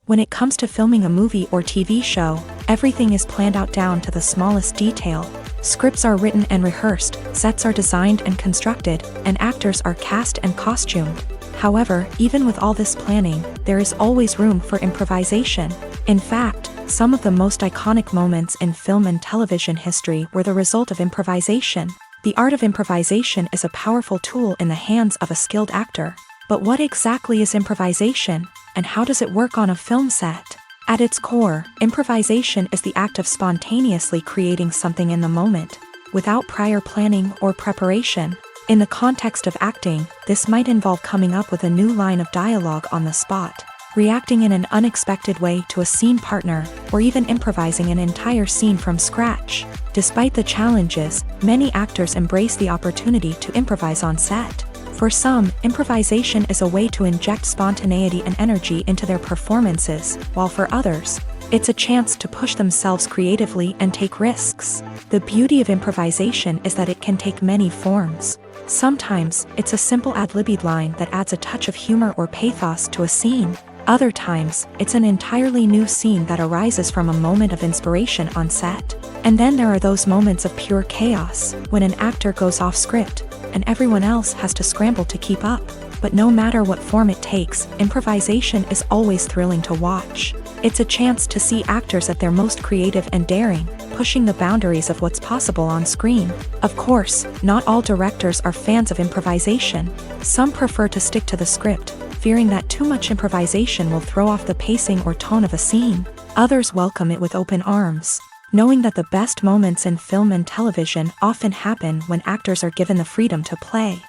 When it comes to filming a movie or TV show, everything is planned out down to the smallest detail. Scripts are written and rehearsed, sets are designed and constructed, and actors are cast and costumed. However, even with all this planning, there is always room for improvisation. In fact, some of the most iconic moments in film and television history were the result of improvisation. The art of improvisation is a powerful tool in the hands of a skilled actor. But what exactly is improvisation, and how does it work on a film set? At its core, improvisation is the act of spontaneously creating something in the moment, without prior planning or preparation. In the context of acting, this might involve coming up with a new line of dialogue on the spot, reacting in an unexpected way to a scene partner, or even improvising an entire scene from scratch. Despite the challenges, many actors embrace the opportunity to improvise on set. For some, improvisation is a way to inject spontaneity and energy into their performances, while for others, it's a chance to push themselves creatively and take risks. The beauty of improvisation is that it can take many forms. Sometimes, it's a simple ad-libbed line that adds a touch of humor or pathos to a scene. Other times, it's an entirely new scene that arises from a moment of inspiration on set. And then there are those moments of pure chaos, when an actor goes off script, and everyone else has to scramble to keep up. But no matter what form it takes, improvisation is always thrilling to watch. It's a chance to see actors at their most creative and daring, pushing the boundaries of what's possible on screen. Of course, not all directors are fans of improvisation. Some prefer to stick to the script, fearing that too much improvisation will throw off the pacing or tone of a scene. Others welcome it with open arms, knowing that the best moments in film and television often happen when actors are given the freedom to play.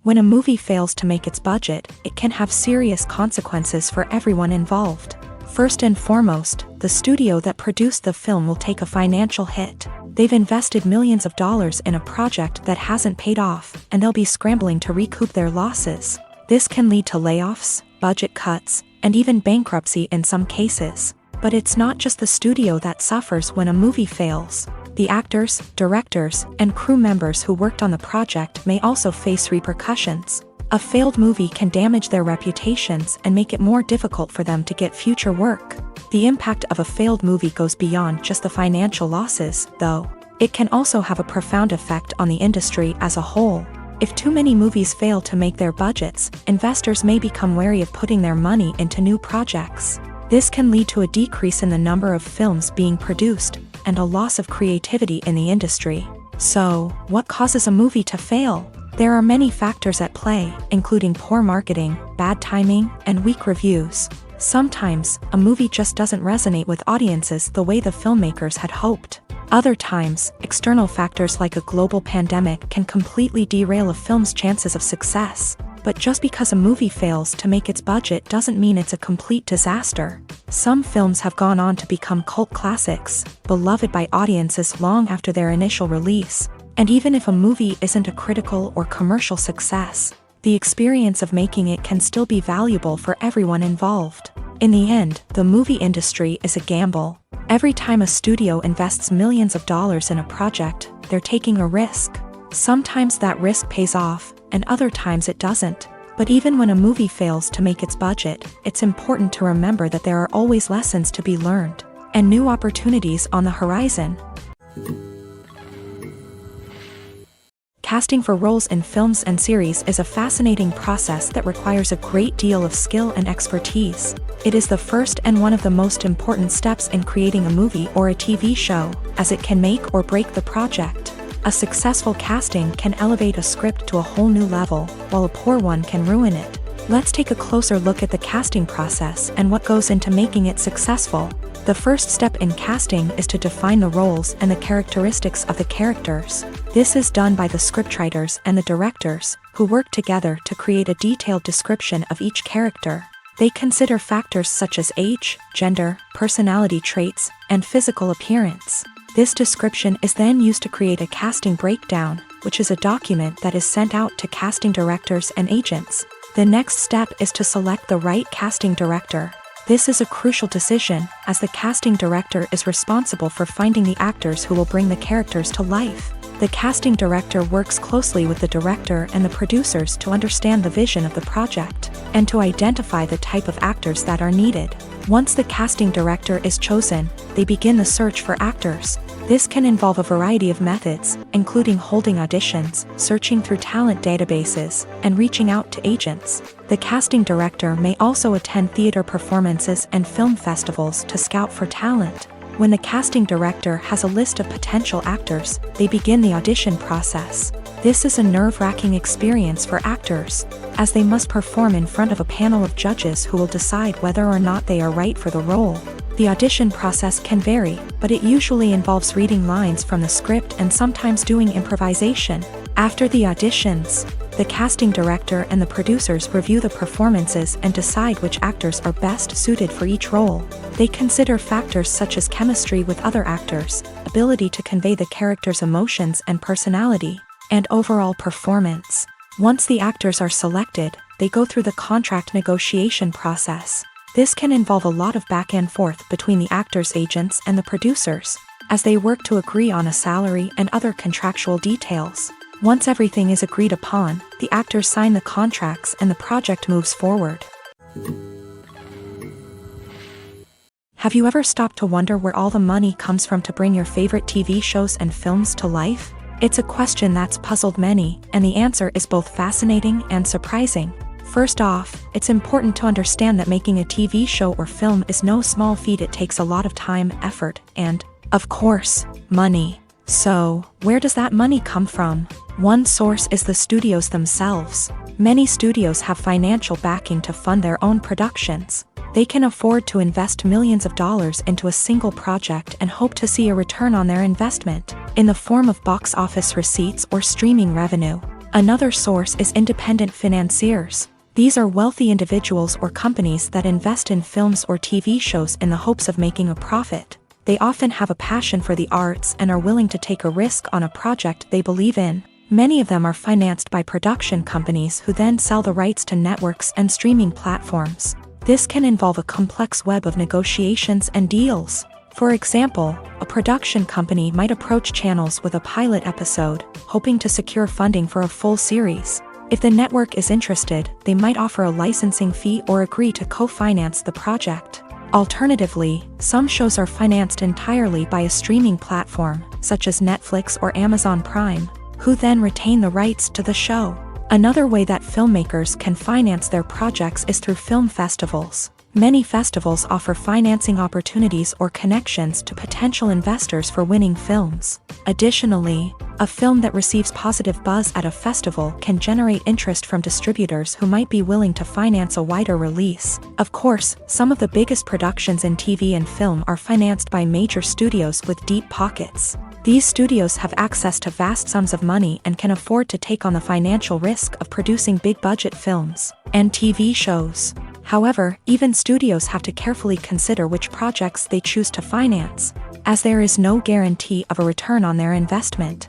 When a movie fails to make its budget, it can have serious consequences for everyone involved. First and foremost, the studio that produced the film will take a financial hit. They've invested millions of dollars in a project that hasn't paid off, and they'll be scrambling to recoup their losses. This can lead to layoffs, budget cuts, and even bankruptcy in some cases. But it's not just the studio that suffers when a movie fails. The actors, directors, and crew members who worked on the project may also face repercussions. A failed movie can damage their reputations and make it more difficult for them to get future work. The impact of a failed movie goes beyond just the financial losses, though. It can also have a profound effect on the industry as a whole. If too many movies fail to make their budgets, investors may become wary of putting their money into new projects. This can lead to a decrease in the number of films being produced, and a loss of creativity in the industry. So, what causes a movie to fail? There are many factors at play, including poor marketing, bad timing, and weak reviews. Sometimes, a movie just doesn't resonate with audiences the way the filmmakers had hoped. Other times, external factors like a global pandemic can completely derail a film's chances of success. But just because a movie fails to make its budget doesn't mean it's a complete disaster. Some films have gone on to become cult classics, beloved by audiences long after their initial release. And even if a movie isn't a critical or commercial success, the experience of making it can still be valuable for everyone involved. In the end, the movie industry is a gamble. Every time a studio invests millions of dollars in a project, they're taking a risk. Sometimes that risk pays off, and other times it doesn't. But even when a movie fails to make its budget, it's important to remember that there are always lessons to be learned, and new opportunities on the horizon. Casting for roles in films and series is a fascinating process that requires a great deal of skill and expertise. It is the first and one of the most important steps in creating a movie or a TV show, as it can make or break the project. A successful casting can elevate a script to a whole new level, while a poor one can ruin it. Let's take a closer look at the casting process and what goes into making it successful. The first step in casting is to define the roles and the characteristics of the characters. This is done by the scriptwriters and the directors, who work together to create a detailed description of each character. They consider factors such as age, gender, personality traits, and physical appearance. This description is then used to create a casting breakdown, which is a document that is sent out to casting directors and agents. The next step is to select the right casting director. This is a crucial decision, as the casting director is responsible for finding the actors who will bring the characters to life. The casting director works closely with the director and the producers to understand the vision of the project, and to identify the type of actors that are needed. Once the casting director is chosen, they begin the search for actors. This can involve a variety of methods, including holding auditions, searching through talent databases, and reaching out to agents. The casting director may also attend theater performances and film festivals to scout for talent. When the casting director has a list of potential actors, they begin the audition process. This is a nerve-wracking experience for actors, as they must perform in front of a panel of judges who will decide whether or not they are right for the role. The audition process can vary, but it usually involves reading lines from the script and sometimes doing improvisation. After the auditions, the casting director and the producers review the performances and decide which actors are best suited for each role. They consider factors such as chemistry with other actors, ability to convey the character's emotions and personality, and overall performance. Once the actors are selected, they go through the contract negotiation process. This can involve a lot of back and forth between the actors' agents and the producers, as they work to agree on a salary and other contractual details. Once everything is agreed upon, the actors sign the contracts and the project moves forward. Have you ever stopped to wonder where all the money comes from to bring your favorite TV shows and films to life? It's a question that's puzzled many, and the answer is both fascinating and surprising. First off, it's important to understand that making a TV show or film is no small feat. It takes a lot of time, effort, and, of course, money. So, where does that money come from? One source is the studios themselves. Many studios have financial backing to fund their own productions. They can afford to invest millions of dollars into a single project and hope to see a return on their investment, in the form of box office receipts or streaming revenue. Another source is independent financiers. These are wealthy individuals or companies that invest in films or TV shows in the hopes of making a profit. They often have a passion for the arts and are willing to take a risk on a project they believe in. Many of them are financed by production companies who then sell the rights to networks and streaming platforms. This can involve a complex web of negotiations and deals. For example, a production company might approach channels with a pilot episode, hoping to secure funding for a full series. If the network is interested, they might offer a licensing fee or agree to co-finance the project. Alternatively, some shows are financed entirely by a streaming platform, such as Netflix or Amazon Prime, who then retain the rights to the show. Another way that filmmakers can finance their projects is through film festivals. Many festivals offer financing opportunities or connections to potential investors for winning films. Additionally, a film that receives positive buzz at a festival can generate interest from distributors who might be willing to finance a wider release. Of course, some of the biggest productions in TV and film are financed by major studios with deep pockets. These studios have access to vast sums of money and can afford to take on the financial risk of producing big-budget films and TV shows. However, even studios have to carefully consider which projects they choose to finance, as there is no guarantee of a return on their investment.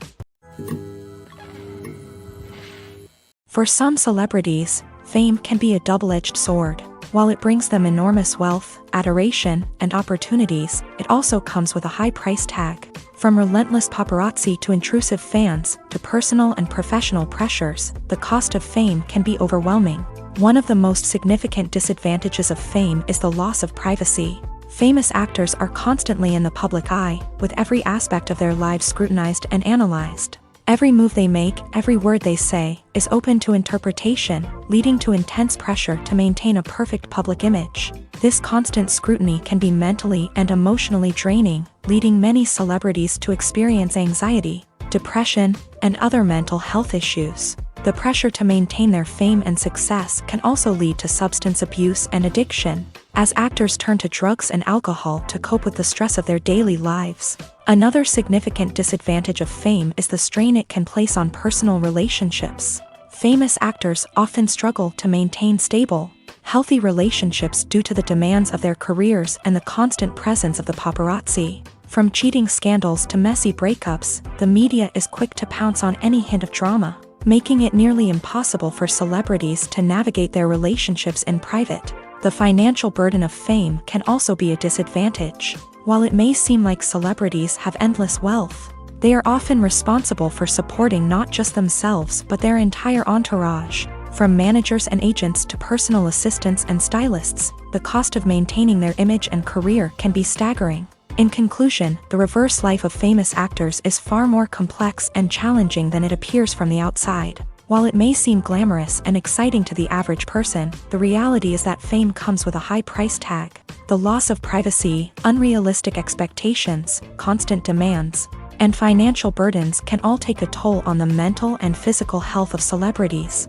For some celebrities, fame can be a double-edged sword. While it brings them enormous wealth, adoration, and opportunities, it also comes with a high price tag. From relentless paparazzi to intrusive fans, to personal and professional pressures, the cost of fame can be overwhelming. One of the most significant disadvantages of fame is the loss of privacy. Famous actors are constantly in the public eye, with every aspect of their lives scrutinized and analyzed. Every move they make, every word they say, is open to interpretation, leading to intense pressure to maintain a perfect public image. This constant scrutiny can be mentally and emotionally draining, leading many celebrities to experience anxiety. depression, and other mental health issues. The pressure to maintain their fame and success can also lead to substance abuse and addiction, as actors turn to drugs and alcohol to cope with the stress of their daily lives. Another significant disadvantage of fame is the strain it can place on personal relationships. Famous actors often struggle to maintain stable, healthy relationships due to the demands of their careers and the constant presence of the paparazzi. From cheating scandals to messy breakups, the media is quick to pounce on any hint of drama, making it nearly impossible for celebrities to navigate their relationships in private. The financial burden of fame can also be a disadvantage. While it may seem like celebrities have endless wealth, they are often responsible for supporting not just themselves but their entire entourage. From managers and agents to personal assistants and stylists, the cost of maintaining their image and career can be staggering. In conclusion, the reverse life of famous actors is far more complex and challenging than it appears from the outside. While it may seem glamorous and exciting to the average person, the reality is that fame comes with a high price tag. The loss of privacy, unrealistic expectations, constant demands, and financial burdens can all take a toll on the mental and physical health of celebrities.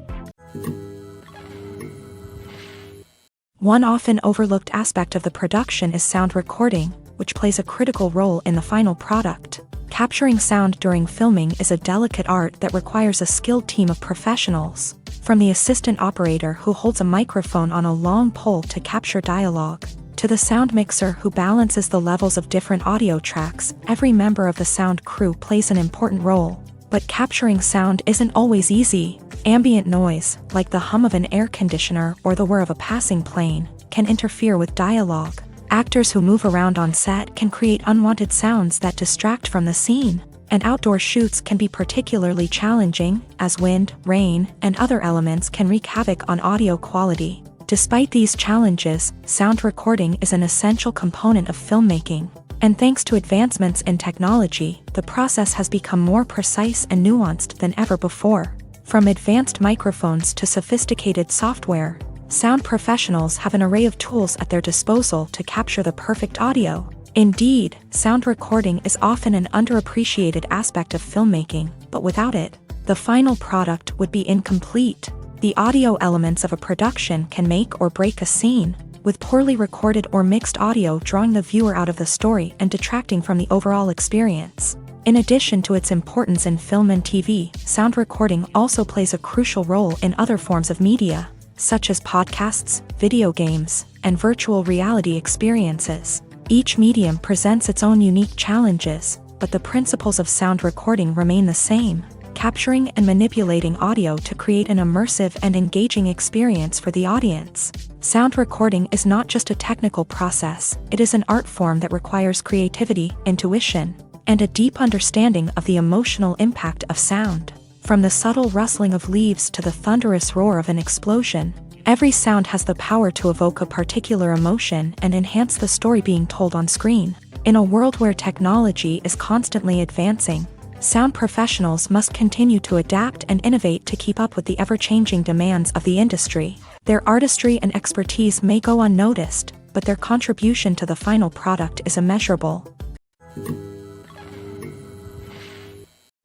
One often overlooked aspect of the production is sound recording, which plays a critical role in the final product. Capturing sound during filming is a delicate art that requires a skilled team of professionals, from the assistant operator who holds a microphone on a long pole to capture dialogue, to the sound mixer who balances the levels of different audio tracks. Every member of the sound crew plays an important role. But capturing sound isn't always easy. Ambient noise, like the hum of an air conditioner or the whir of a passing plane, can interfere with dialogue. Actors who move around on set can create unwanted sounds that distract from the scene, and outdoor shoots can be particularly challenging, as wind, rain, and other elements can wreak havoc on audio quality. Despite these challenges, sound recording is an essential component of filmmaking, and thanks to advancements in technology, the process has become more precise and nuanced than ever before. From advanced microphones to sophisticated software, sound professionals have an array of tools at their disposal to capture the perfect audio. Indeed, sound recording is often an underappreciated aspect of filmmaking, but without it, the final product would be incomplete. The audio elements of a production can make or break a scene, with poorly recorded or mixed audio drawing the viewer out of the story and detracting from the overall experience. In addition to its importance in film and TV, sound recording also plays a crucial role in other forms of media, such as podcasts, video games, and virtual reality experiences. Each medium presents its own unique challenges, but the principles of sound recording remain the same: capturing and manipulating audio to create an immersive and engaging experience for the audience. Sound recording is not just a technical process, it is an art form that requires creativity, intuition, and a deep understanding of the emotional impact of sound. From the subtle rustling of leaves to the thunderous roar of an explosion, every sound has the power to evoke a particular emotion and enhance the story being told on screen. In a world where technology is constantly advancing, sound professionals must continue to adapt and innovate to keep up with the ever-changing demands of the industry. Their artistry and expertise may go unnoticed, but their contribution to the final product is immeasurable.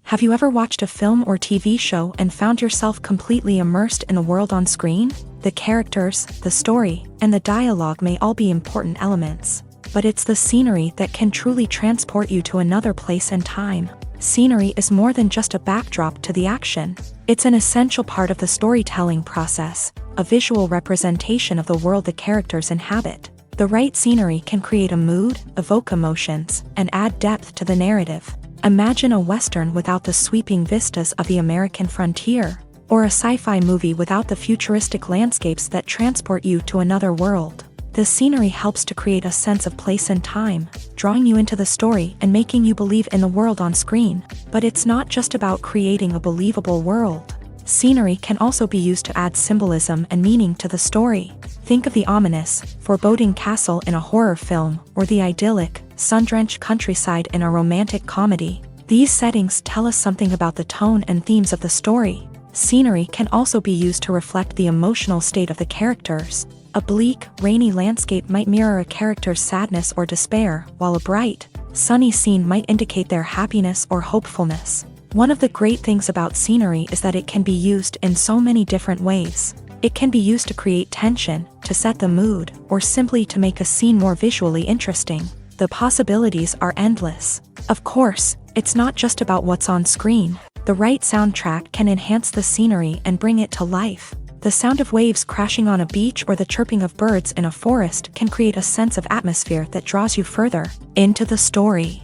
Have you ever watched a film or TV show and found yourself completely immersed in the world on screen? The characters, the story, and the dialogue may all be important elements, but it's the scenery that can truly transport you to another place and time. Scenery is more than just a backdrop to the action. It's an essential part of the storytelling process, a visual representation of the world the characters inhabit. The right scenery can create a mood, evoke emotions, and add depth to the narrative. Imagine a Western without the sweeping vistas of the American frontier, or a sci-fi movie without the futuristic landscapes that transport you to another world. The scenery helps to create a sense of place and time, drawing you into the story and making you believe in the world on screen. But it's not just about creating a believable world. Scenery can also be used to add symbolism and meaning to the story. Think of the ominous, foreboding castle in a horror film, or the idyllic, sun-drenched countryside in a romantic comedy. These settings tell us something about the tone and themes of the story. Scenery can also be used to reflect the emotional state of the characters. A bleak, rainy landscape might mirror a character's sadness or despair, while a bright, sunny scene might indicate their happiness or hopefulness. One of the great things about scenery is that it can be used in so many different ways. It can be used to create tension, to set the mood, or simply to make a scene more visually interesting. The possibilities are endless. Of course, it's not just about what's on screen. The right soundtrack can enhance the scenery and bring it to life. The sound of waves crashing on a beach or the chirping of birds in a forest can create a sense of atmosphere that draws you further into the story.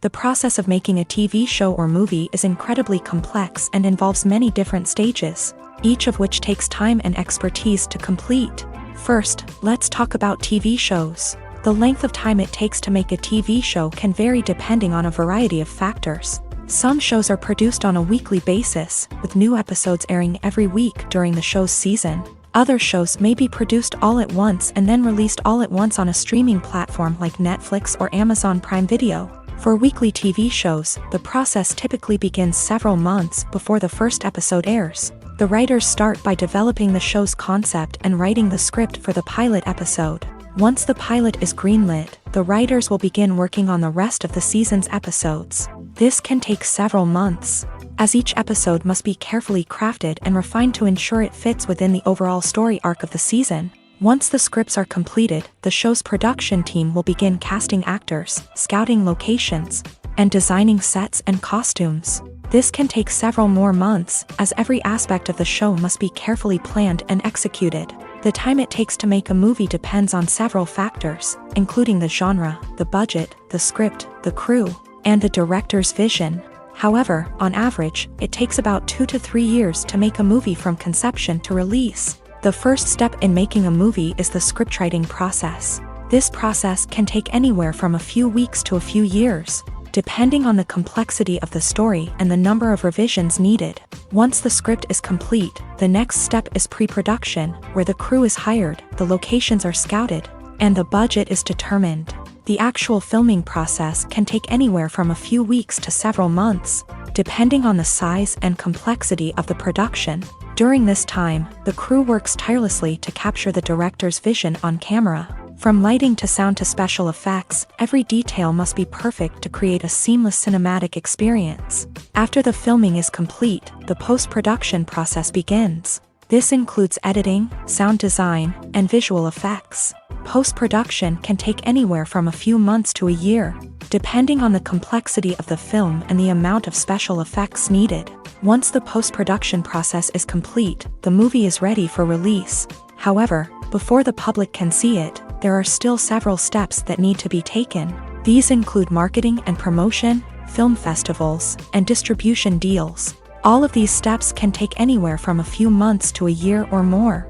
The process of making a TV show or movie is incredibly complex and involves many different stages, each of which takes time and expertise to complete. First, let's talk about TV shows. The length of time it takes to make a TV show can vary depending on a variety of factors. Some shows are produced on a weekly basis, with new episodes airing every week during the show's season. Other shows may be produced all at once and then released all at once on a streaming platform like Netflix or Amazon Prime Video. For weekly TV shows, the process typically begins several months before the first episode airs. The writers start by developing the show's concept and writing the script for the pilot episode. Once the pilot is greenlit, the writers will begin working on the rest of the season's episodes. This can take several months, as each episode must be carefully crafted and refined to ensure it fits within the overall story arc of the season. Once the scripts are completed, the show's production team will begin casting actors, scouting locations, and designing sets and costumes. This can take several more months, as every aspect of the show must be carefully planned and executed. The time it takes to make a movie depends on several factors, including the genre, the budget, the script, the crew, and the director's vision. However, on average, it takes about 2 to 3 years to make a movie from conception to release. The first step in making a movie is the scriptwriting process. This process can take anywhere from a few weeks to a few years, depending on the complexity of the story and the number of revisions needed. Once the script is complete, the next step is pre-production, where the crew is hired, the locations are scouted, and the budget is determined. The actual filming process can take anywhere from a few weeks to several months, depending on the size and complexity of the production. During this time, the crew works tirelessly to capture the director's vision on camera. From lighting to sound to special effects, every detail must be perfect to create a seamless cinematic experience. After the filming is complete, the post-production process begins. This includes editing, sound design, and visual effects. Post-production can take anywhere from a few months to a year, depending on the complexity of the film and the amount of special effects needed. Once the post-production process is complete, the movie is ready for release. However, before the public can see it, there are still several steps that need to be taken. These include marketing and promotion, film festivals, and distribution deals. All of these steps can take anywhere from a few months to a year or more.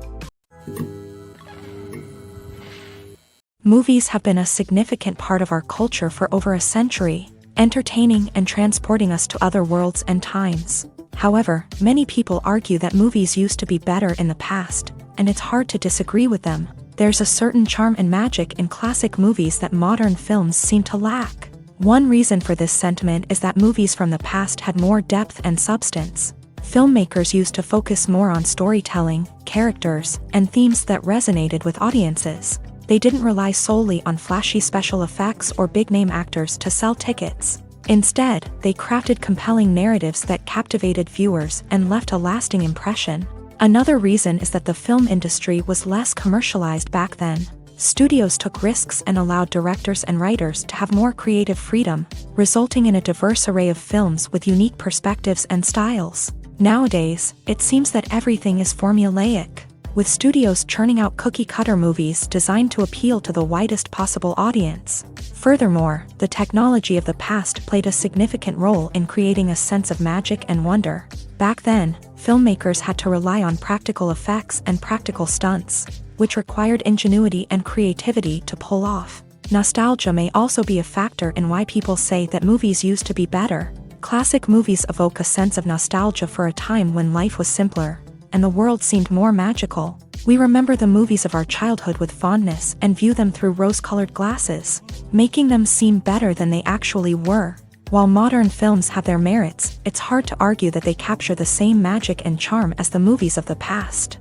Movies have been a significant part of our culture for over a century, entertaining and transporting us to other worlds and times. However, many people argue that movies used to be better in the past, and it's hard to disagree with them. There's a certain charm and magic in classic movies that modern films seem to lack. One reason for this sentiment is that movies from the past had more depth and substance. Filmmakers used to focus more on storytelling, characters, and themes that resonated with audiences. They didn't rely solely on flashy special effects or big-name actors to sell tickets. Instead, they crafted compelling narratives that captivated viewers and left a lasting impression. Another reason is that the film industry was less commercialized back then. Studios took risks and allowed directors and writers to have more creative freedom, resulting in a diverse array of films with unique perspectives and styles. Nowadays, it seems that everything is formulaic, with studios churning out cookie-cutter movies designed to appeal to the widest possible audience. Furthermore, the technology of the past played a significant role in creating a sense of magic and wonder. Back then, filmmakers had to rely on practical effects and practical stunts, which required ingenuity and creativity to pull off. Nostalgia may also be a factor in why people say that movies used to be better. Classic movies evoke a sense of nostalgia for a time when life was simpler, and the world seemed more magical. We remember the movies of our childhood with fondness and view them through rose-colored glasses, making them seem better than they actually were. While modern films have their merits, it's hard to argue that they capture the same magic and charm as the movies of the past.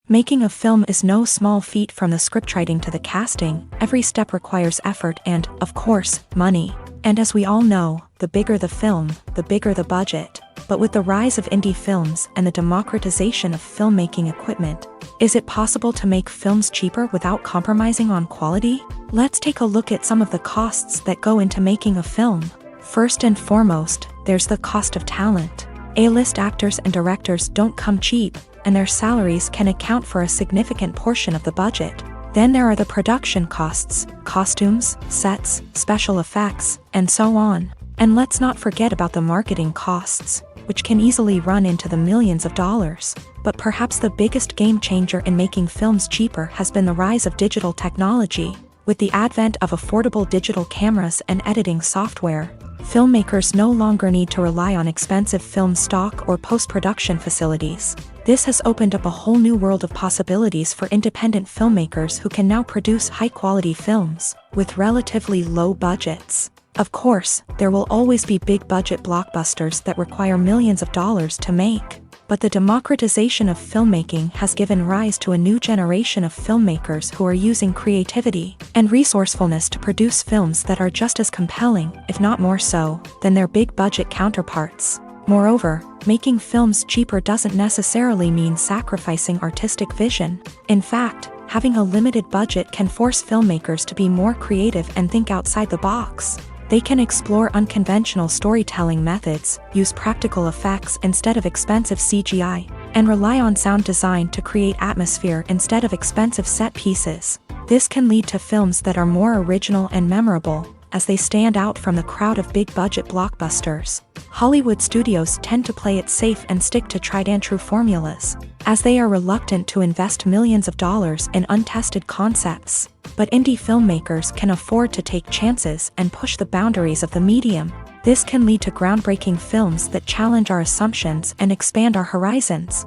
Making a film is no small feat. From the scriptwriting to the casting, every step requires effort and, of course, money. And as we all know, the bigger the film, the bigger the budget. But with the rise of indie films and the democratization of filmmaking equipment, is it possible to make films cheaper without compromising on quality? Let's take a look at some of the costs that go into making a film. First and foremost, there's the cost of talent. A-list actors and directors don't come cheap, and their salaries can account for a significant portion of the budget. Then there are the production costs, costumes, sets, special effects, and so on. And let's not forget about the marketing costs, which can easily run into the millions of dollars. But perhaps the biggest game changer in making films cheaper has been the rise of digital technology. With the advent of affordable digital cameras and editing software, filmmakers no longer need to rely on expensive film stock or post-production facilities. This has opened up a whole new world of possibilities for independent filmmakers who can now produce high-quality films with relatively low budgets. Of course, there will always be big-budget blockbusters that require millions of dollars to make. But the democratization of filmmaking has given rise to a new generation of filmmakers who are using creativity and resourcefulness to produce films that are just as compelling, if not more so, than their big-budget counterparts. Moreover, making films cheaper doesn't necessarily mean sacrificing artistic vision. In fact, having a limited budget can force filmmakers to be more creative and think outside the box. They can explore unconventional storytelling methods, use practical effects instead of expensive CGI, and rely on sound design to create atmosphere instead of expensive set pieces. This can lead to films that are more original and memorable, as they stand out from the crowd of big-budget blockbusters. Hollywood studios tend to play it safe and stick to tried-and-true formulas, as they are reluctant to invest millions of dollars in untested concepts. But indie filmmakers can afford to take chances and push the boundaries of the medium. This can lead to groundbreaking films that challenge our assumptions and expand our horizons.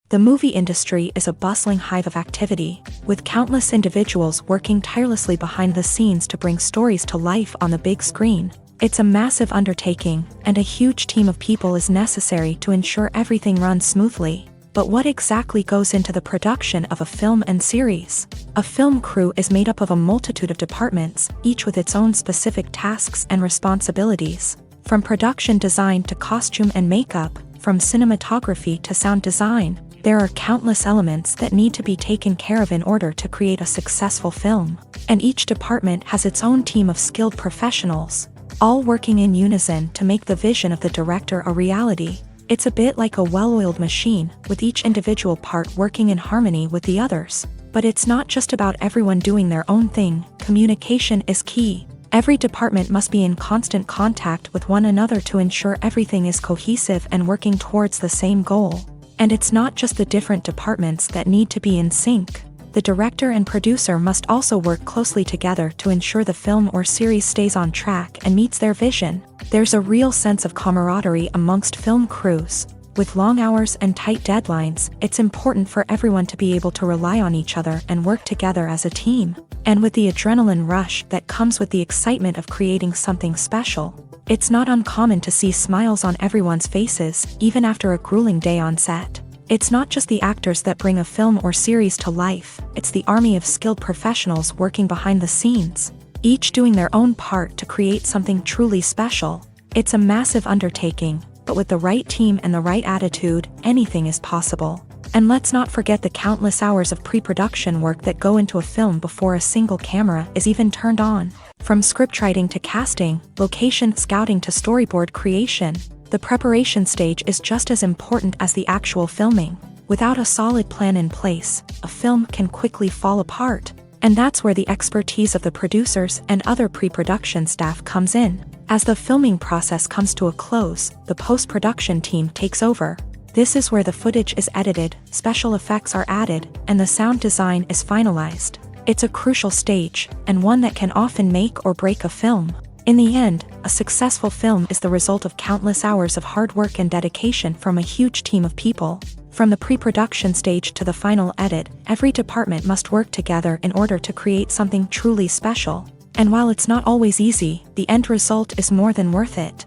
The movie industry is a bustling hive of activity, with countless individuals working tirelessly behind the scenes to bring stories to life on the big screen. It's a massive undertaking, and a huge team of people is necessary to ensure everything runs smoothly. But what exactly goes into the production of a film and series? A film crew is made up of a multitude of departments, each with its own specific tasks and responsibilities. From production design to costume and makeup, from cinematography to sound design, there are countless elements that need to be taken care of in order to create a successful film. And each department has its own team of skilled professionals, all working in unison to make the vision of the director a reality. It's a bit like a well-oiled machine, with each individual part working in harmony with the others. But it's not just about everyone doing their own thing. Communication is key. Every department must be in constant contact with one another to ensure everything is cohesive and working towards the same goal. And it's not just the different departments that need to be in sync. The director and producer must also work closely together to ensure the film or series stays on track and meets their vision. There's a real sense of camaraderie amongst film crews. With long hours and tight deadlines, it's important for everyone to be able to rely on each other and work together as a team. And with the adrenaline rush that comes with the excitement of creating something special, it's not uncommon to see smiles on everyone's faces, even after a grueling day on set. It's not just the actors that bring a film or series to life, it's the army of skilled professionals working behind the scenes, each doing their own part to create something truly special. It's a massive undertaking, but with the right team and the right attitude, anything is possible. And let's not forget the countless hours of pre-production work that go into a film before a single camera is even turned on. From scriptwriting to casting, location scouting to storyboard creation, the preparation stage is just as important as the actual filming. Without a solid plan in place, a film can quickly fall apart. And that's where the expertise of the producers and other pre-production staff comes in. As the filming process comes to a close, the post-production team takes over. This is where the footage is edited, special effects are added, and the sound design is finalized. It's a crucial stage, and one that can often make or break a film. In the end, a successful film is the result of countless hours of hard work and dedication from a huge team of people. From the pre-production stage to the final edit, every department must work together in order to create something truly special. And while it's not always easy, the end result is more than worth it.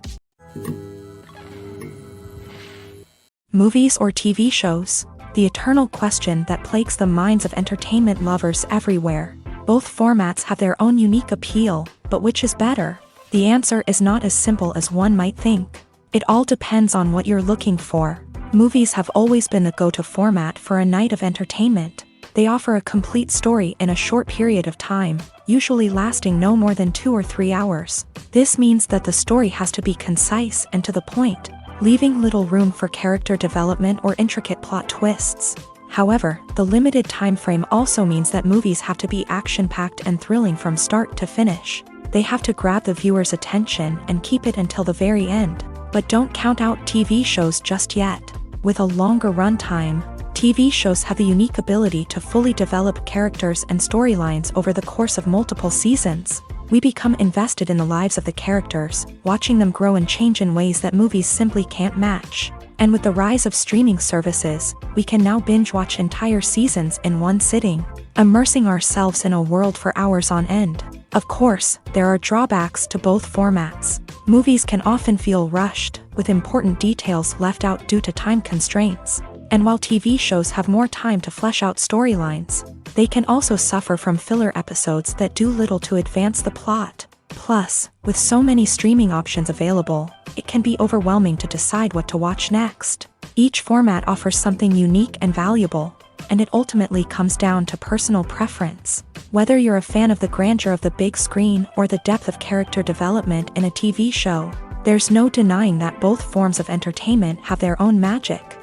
Movies or TV shows? The eternal question that plagues the minds of entertainment lovers everywhere. Both formats have their own unique appeal, but which is better? The answer is not as simple as one might think. It all depends on what you're looking for. Movies have always been the go-to format for a night of entertainment. They offer a complete story in a short period of time, usually lasting no more than 2 or 3 hours. This means that the story has to be concise and to the point, leaving little room for character development or intricate plot twists. However, the limited time frame also means that movies have to be action-packed and thrilling from start to finish. They have to grab the viewer's attention and keep it until the very end. But don't count out TV shows just yet. With a longer runtime, TV shows have the unique ability to fully develop characters and storylines over the course of multiple seasons. We become invested in the lives of the characters, watching them grow and change in ways that movies simply can't match. And with the rise of streaming services, we can now binge-watch entire seasons in one sitting, immersing ourselves in a world for hours on end. Of course, there are drawbacks to both formats. Movies can often feel rushed, with important details left out due to time constraints. And while TV shows have more time to flesh out storylines, they can also suffer from filler episodes that do little to advance the plot. Plus, with so many streaming options available, it can be overwhelming to decide what to watch next. Each format offers something unique and valuable, and it ultimately comes down to personal preference. Whether you're a fan of the grandeur of the big screen or the depth of character development in a TV show, there's no denying that both forms of entertainment have their own magic.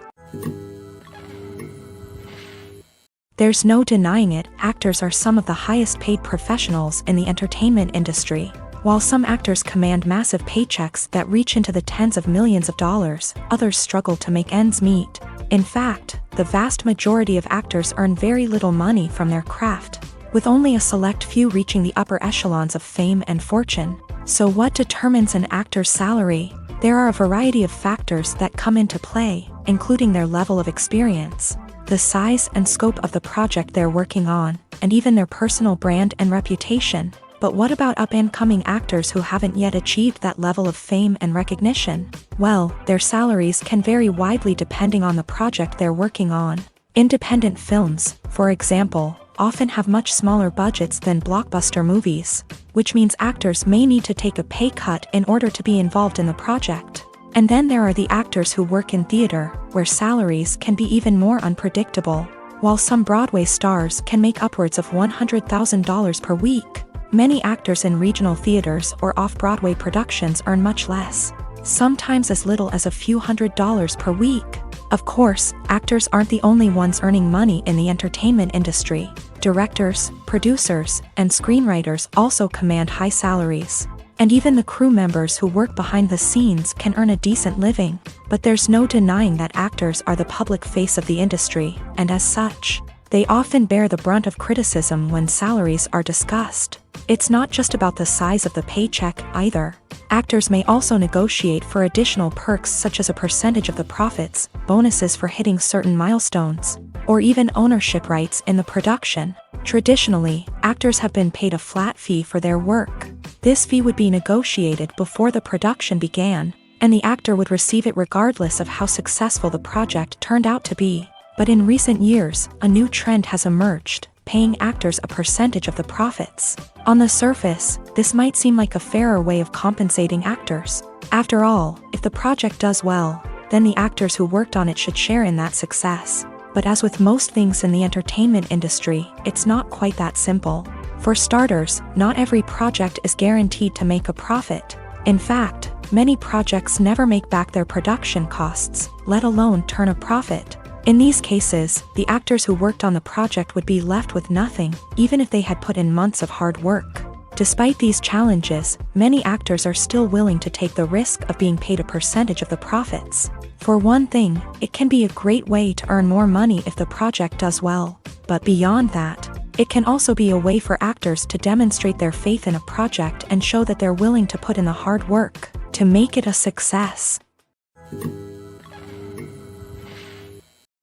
There's no denying it, actors are some of the highest paid professionals in the entertainment industry. While some actors command massive paychecks that reach into the tens of millions of dollars, others struggle to make ends meet. In fact, the vast majority of actors earn very little money from their craft, with only a select few reaching the upper echelons of fame and fortune. So what determines an actor's salary? There are a variety of factors that come into play, including their level of experience, the size and scope of the project they're working on, and even their personal brand and reputation. But what about up-and-coming actors who haven't yet achieved that level of fame and recognition? Well, their salaries can vary widely depending on the project they're working on. Independent films, for example, often have much smaller budgets than blockbuster movies, which means actors may need to take a pay cut in order to be involved in the project. And then there are the actors who work in theater, where salaries can be even more unpredictable. While some Broadway stars can make upwards of $100,000 per week, many actors in regional theaters or off-Broadway productions earn much less, sometimes as little as a few $100s per week. Of course, actors aren't the only ones earning money in the entertainment industry. Directors, producers, and screenwriters also command high salaries. And even the crew members who work behind the scenes can earn a decent living. But there's no denying that actors are the public face of the industry, and as such, they often bear the brunt of criticism when salaries are discussed. It's not just about the size of the paycheck either. Actors may also negotiate for additional perks such as a percentage of the profits, bonuses for hitting certain milestones, or even ownership rights in the production. Traditionally, actors have been paid a flat fee for their work. This fee would be negotiated before the production began, and the actor would receive it regardless of how successful the project turned out to be. But in recent years, a new trend has emerged, paying actors a percentage of the profits. On the surface, this might seem like a fairer way of compensating actors. After all, if the project does well, then the actors who worked on it should share in that success. But as with most things in the entertainment industry, it's not quite that simple. For starters, not every project is guaranteed to make a profit. In fact, many projects never make back their production costs, let alone turn a profit. In these cases, the actors who worked on the project would be left with nothing, even if they had put in months of hard work. Despite these challenges, many actors are still willing to take the risk of being paid a percentage of the profits. For one thing, it can be a great way to earn more money if the project does well. But beyond that, it can also be a way for actors to demonstrate their faith in a project and show that they're willing to put in the hard work to make it a success.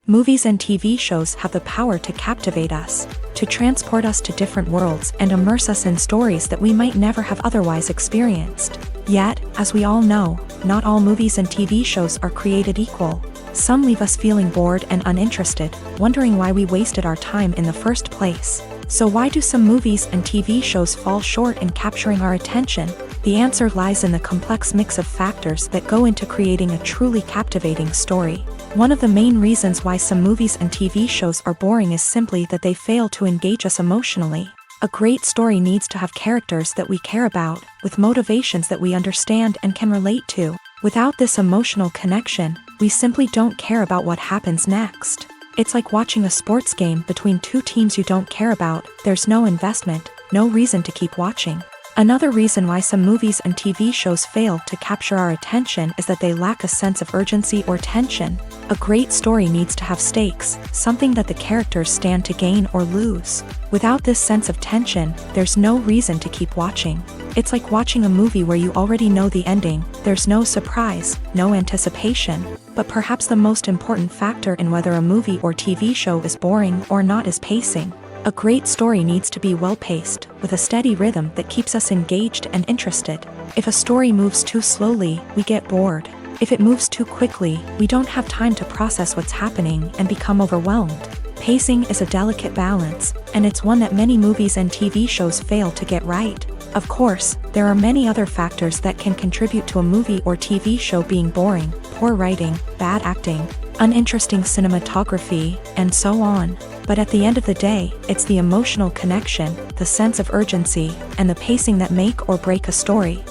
Movies and TV shows have the power to captivate us, to transport us to different worlds and immerse us in stories that we might never have otherwise experienced. Yet, as we all know, not all movies and TV shows are created equal. Some leave us feeling bored and uninterested, wondering why we wasted our time in the first place. So why do some movies and TV shows fall short in capturing our attention? The answer lies in the complex mix of factors that go into creating a truly captivating story. One of the main reasons why some movies and TV shows are boring is simply that they fail to engage us emotionally. A great story needs to have characters that we care about, with motivations that we understand and can relate to. Without this emotional connection, we simply don't care about what happens next. It's like watching a sports game between two teams you don't care about. There's no investment, no reason to keep watching. Another reason why some movies and TV shows fail to capture our attention is that they lack a sense of urgency or tension. A great story needs to have stakes, something that the characters stand to gain or lose. Without this sense of tension, there's no reason to keep watching. It's like watching a movie where you already know the ending. There's no surprise, no anticipation. But perhaps the most important factor in whether a movie or TV show is boring or not is pacing. A great story needs to be well-paced, with a steady rhythm that keeps us engaged and interested. If a story moves too slowly, we get bored. If it moves too quickly, we don't have time to process what's happening and become overwhelmed. Pacing is a delicate balance, and it's one that many movies and TV shows fail to get right. Of course, there are many other factors that can contribute to a movie or TV show being boring: poor writing, bad acting, uninteresting cinematography, and so on. But at the end of the day, it's the emotional connection, the sense of urgency, and the pacing that make or break a story.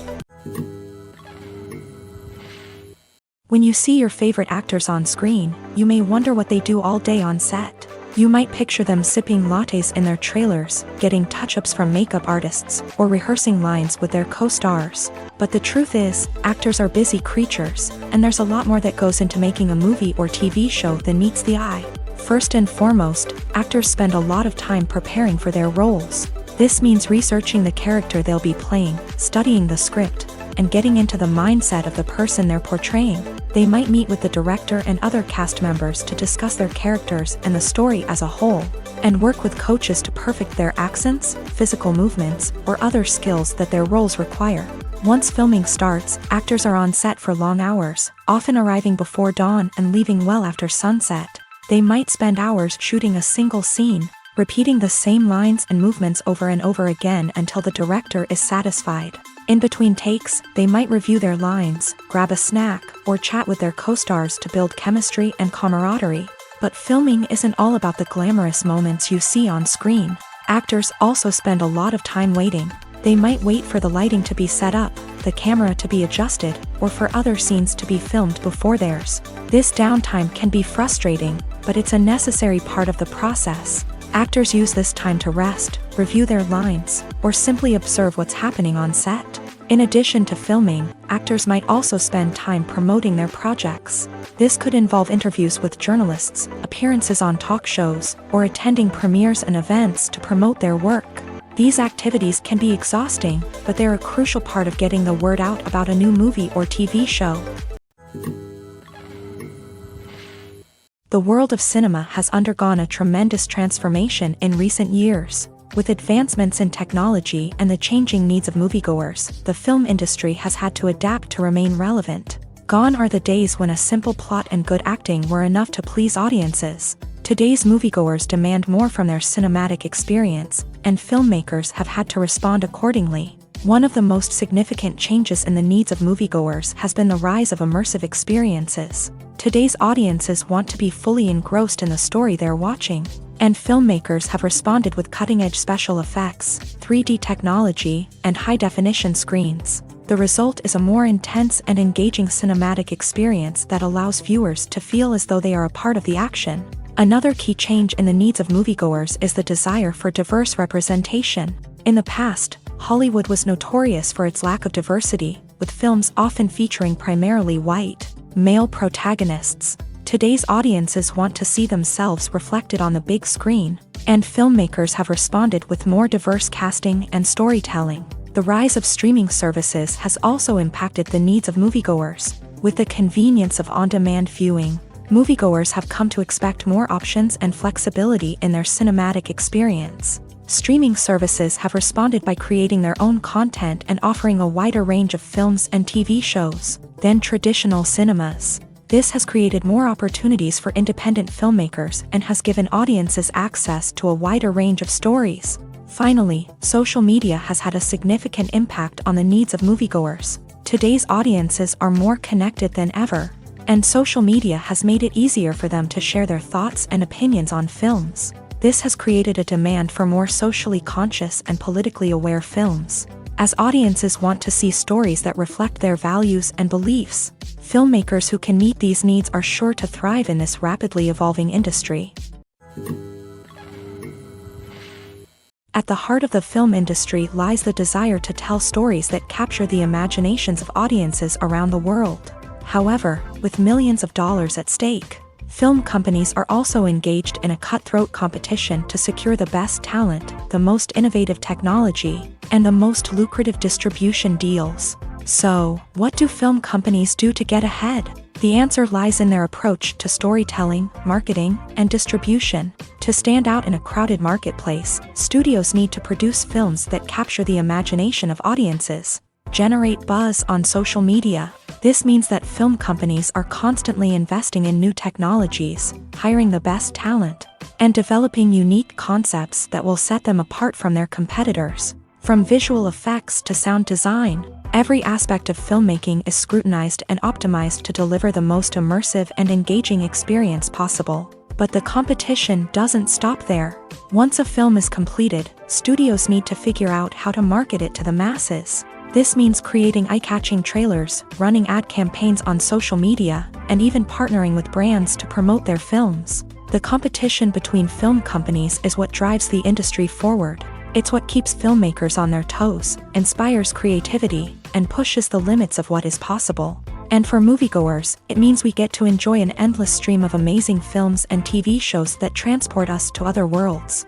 When you see your favorite actors on screen, you may wonder what they do all day on set. You might picture them sipping lattes in their trailers, getting touch-ups from makeup artists, or rehearsing lines with their co-stars. But the truth is, actors are busy creatures, and there's a lot more that goes into making a movie or TV show than meets the eye. First and foremost, actors spend a lot of time preparing for their roles. This means researching the character they'll be playing, studying the script, and getting into the mindset of the person they're portraying. They might meet with the director and other cast members to discuss their characters and the story as a whole, and work with coaches to perfect their accents, physical movements, or other skills that their roles require. Once filming starts, actors are on set for long hours, often arriving before dawn and leaving well after sunset. They might spend hours shooting a single scene, repeating the same lines and movements over and over again until the director is satisfied. In between takes, they might review their lines, grab a snack, or chat with their co-stars to build chemistry and camaraderie. But filming isn't all about the glamorous moments you see on screen. Actors also spend a lot of time waiting. They might wait for the lighting to be set up, the camera to be adjusted, or for other scenes to be filmed before theirs. This downtime can be frustrating, but it's a necessary part of the process. Actors use this time to rest, review their lines, or simply observe what's happening on set. In addition to filming, actors might also spend time promoting their projects. This could involve interviews with journalists, appearances on talk shows, or attending premieres and events to promote their work. These activities can be exhausting, but they're a crucial part of getting the word out about a new movie or TV show. The world of cinema has undergone a tremendous transformation in recent years. With advancements in technology and the changing needs of moviegoers, the film industry has had to adapt to remain relevant. Gone are the days when a simple plot and good acting were enough to please audiences. Today's moviegoers demand more from their cinematic experience, and filmmakers have had to respond accordingly. One of the most significant changes in the needs of moviegoers has been the rise of immersive experiences. Today's audiences want to be fully engrossed in the story they're watching, and filmmakers have responded with cutting-edge special effects, 3D technology, and high-definition screens. The result is a more intense and engaging cinematic experience that allows viewers to feel as though they are a part of the action. Another key change in the needs of moviegoers is the desire for diverse representation. In the past, Hollywood was notorious for its lack of diversity, with films often featuring primarily white, male protagonists. Today's audiences want to see themselves reflected on the big screen, and filmmakers have responded with more diverse casting and storytelling. The rise of streaming services has also impacted the needs of moviegoers. With the convenience of on-demand viewing, moviegoers have come to expect more options and flexibility in their cinematic experience. Streaming services have responded by creating their own content and offering a wider range of films and TV shows than traditional cinemas. This has created more opportunities for independent filmmakers and has given audiences access to a wider range of stories. Finally, social media has had a significant impact on the needs of moviegoers. Today's audiences are more connected than ever, and social media has made it easier for them to share their thoughts and opinions on films. This has created a demand for more socially conscious and politically aware films. As audiences want to see stories that reflect their values and beliefs, filmmakers who can meet these needs are sure to thrive in this rapidly evolving industry. At the heart of the film industry lies the desire to tell stories that capture the imaginations of audiences around the world. However, with millions of dollars at stake, film companies are also engaged in a cutthroat competition to secure the best talent, the most innovative technology, and the most lucrative distribution deals. So, what do film companies do to get ahead? The answer lies in their approach to storytelling, marketing, and distribution. To stand out in a crowded marketplace, studios need to produce films that capture the imagination of audiences, generate buzz on social media. This means that film companies are constantly investing in new technologies, hiring the best talent, and developing unique concepts that will set them apart from their competitors. From visual effects to sound design, every aspect of filmmaking is scrutinized and optimized to deliver the most immersive and engaging experience possible. But the competition doesn't stop there. Once a film is completed, studios need to figure out how to market it to the masses. This means creating eye-catching trailers, running ad campaigns on social media, and even partnering with brands to promote their films. The competition between film companies is what drives the industry forward. It's what keeps filmmakers on their toes, inspires creativity, and pushes the limits of what is possible. And for moviegoers, it means we get to enjoy an endless stream of amazing films and TV shows that transport us to other worlds.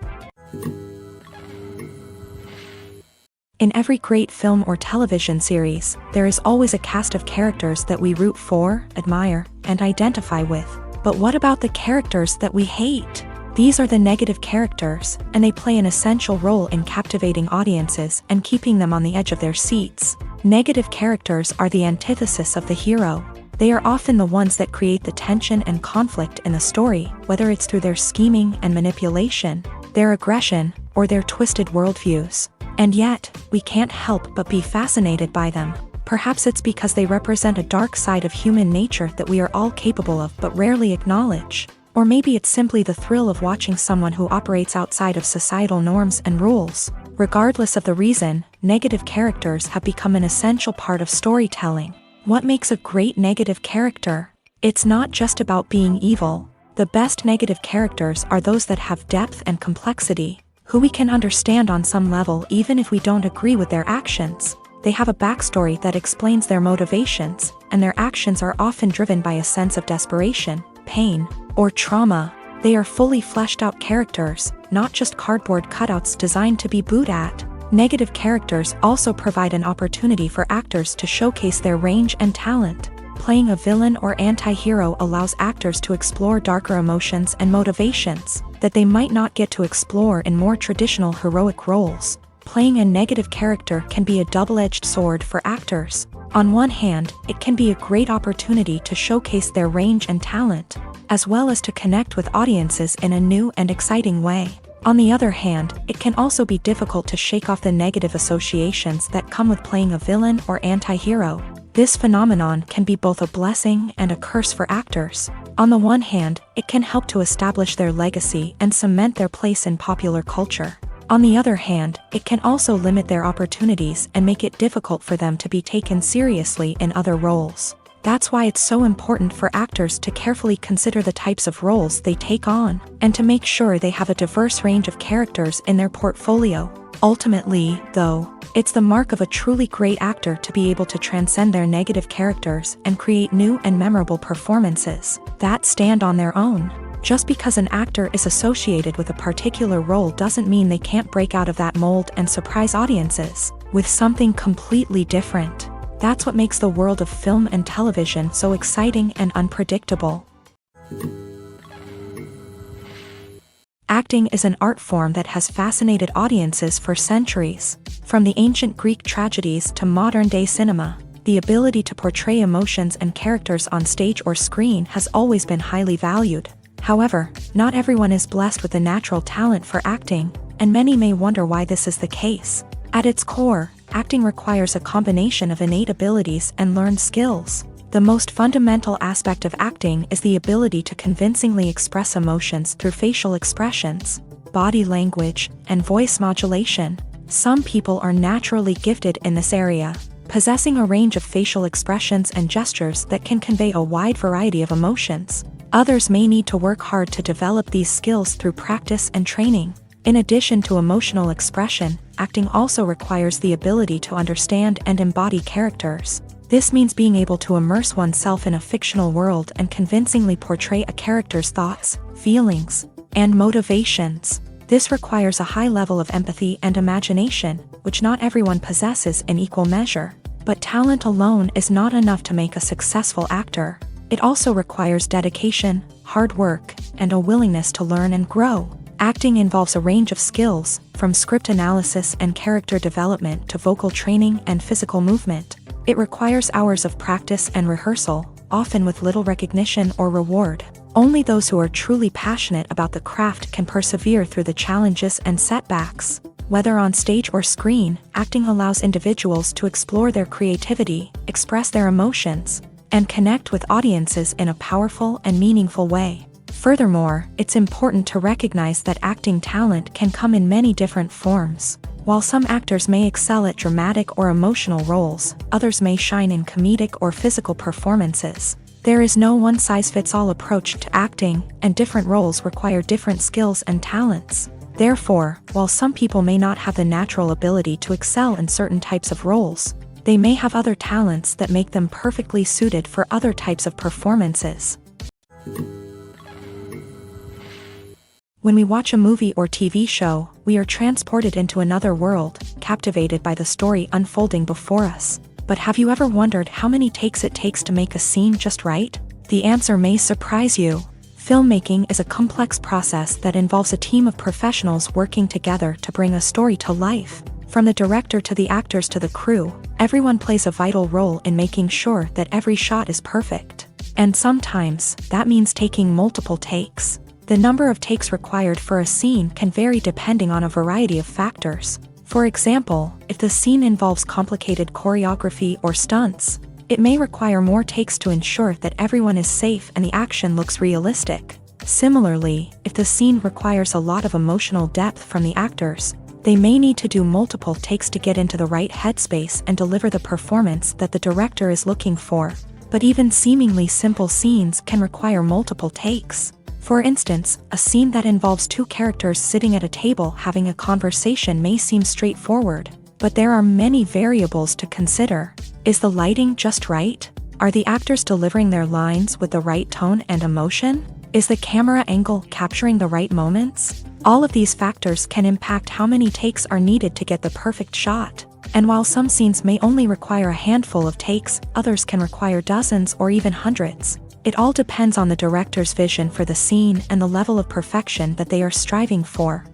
In every great film or television series, there is always a cast of characters that we root for, admire, and identify with. But what about the characters that we hate? These are the negative characters, and they play an essential role in captivating audiences and keeping them on the edge of their seats. Negative characters are the antithesis of the hero. They are often the ones that create the tension and conflict in the story, whether it's through their scheming and manipulation, their aggression, or their twisted worldviews. And yet, we can't help but be fascinated by them. Perhaps it's because they represent a dark side of human nature that we are all capable of but rarely acknowledge. Or maybe it's simply the thrill of watching someone who operates outside of societal norms and rules. Regardless of the reason, negative characters have become an essential part of storytelling. What makes a great negative character? It's not just about being evil. The best negative characters are those that have depth and complexity, who we can understand on some level even if we don't agree with their actions. They have a backstory that explains their motivations, and their actions are often driven by a sense of desperation, pain, or trauma. They are fully fleshed out characters, not just cardboard cutouts designed to be booed at. Negative characters also provide an opportunity for actors to showcase their range and talent. Playing a villain or anti-hero allows actors to explore darker emotions and motivations that they might not get to explore in more traditional heroic roles. Playing a negative character can be a double-edged sword for actors. On one hand, it can be a great opportunity to showcase their range and talent, as well as to connect with audiences in a new and exciting way. On the other hand, it can also be difficult to shake off the negative associations that come with playing a villain or anti-hero. This phenomenon can be both a blessing and a curse for actors. On the one hand, it can help to establish their legacy and cement their place in popular culture. On the other hand, it can also limit their opportunities and make it difficult for them to be taken seriously in other roles. That's why it's so important for actors to carefully consider the types of roles they take on, and to make sure they have a diverse range of characters in their portfolio. Ultimately, though, it's the mark of a truly great actor to be able to transcend their negative characters and create new and memorable performances that stand on their own. Just because an actor is associated with a particular role doesn't mean they can't break out of that mold and surprise audiences with something completely different. That's what makes the world of film and television so exciting and unpredictable. Acting is an art form that has fascinated audiences for centuries. From the ancient Greek tragedies to modern-day cinema, the ability to portray emotions and characters on stage or screen has always been highly valued. However, not everyone is blessed with a natural talent for acting, and many may wonder why this is the case. At its core, acting requires a combination of innate abilities and learned skills. The most fundamental aspect of acting is the ability to convincingly express emotions through facial expressions, body language, and voice modulation. Some people are naturally gifted in this area, possessing a range of facial expressions and gestures that can convey a wide variety of emotions. Others may need to work hard to develop these skills through practice and training. In addition to emotional expression, acting also requires the ability to understand and embody characters. This means being able to immerse oneself in a fictional world and convincingly portray a character's thoughts, feelings, and motivations. This requires a high level of empathy and imagination, which not everyone possesses in equal measure. But talent alone is not enough to make a successful actor. It also requires dedication, hard work, and a willingness to learn and grow. Acting involves a range of skills, from script analysis and character development to vocal training and physical movement. It requires hours of practice and rehearsal, often with little recognition or reward. Only those who are truly passionate about the craft can persevere through the challenges and setbacks. Whether on stage or screen, acting allows individuals to explore their creativity, express their emotions, and connect with audiences in a powerful and meaningful way. Furthermore, it's important to recognize that acting talent can come in many different forms. While some actors may excel at dramatic or emotional roles, others may shine in comedic or physical performances. There is no one-size-fits-all approach to acting, and different roles require different skills and talents. Therefore, while some people may not have the natural ability to excel in certain types of roles, they may have other talents that make them perfectly suited for other types of performances. When we watch a movie or TV show, we are transported into another world, captivated by the story unfolding before us. But have you ever wondered how many takes it takes to make a scene just right? The answer may surprise you. Filmmaking is a complex process that involves a team of professionals working together to bring a story to life. From the director to the actors to the crew, everyone plays a vital role in making sure that every shot is perfect. And sometimes, that means taking multiple takes. The number of takes required for a scene can vary depending on a variety of factors. For example, if the scene involves complicated choreography or stunts, it may require more takes to ensure that everyone is safe and the action looks realistic. Similarly, if the scene requires a lot of emotional depth from the actors, they may need to do multiple takes to get into the right headspace and deliver the performance that the director is looking for. But even seemingly simple scenes can require multiple takes. For instance, a scene that involves two characters sitting at a table having a conversation may seem straightforward, but there are many variables to consider. Is the lighting just right? Are the actors delivering their lines with the right tone and emotion? Is the camera angle capturing the right moments? All of these factors can impact how many takes are needed to get the perfect shot. And while some scenes may only require a handful of takes, others can require dozens or even hundreds. It all depends on the director's vision for the scene and the level of perfection that they are striving for.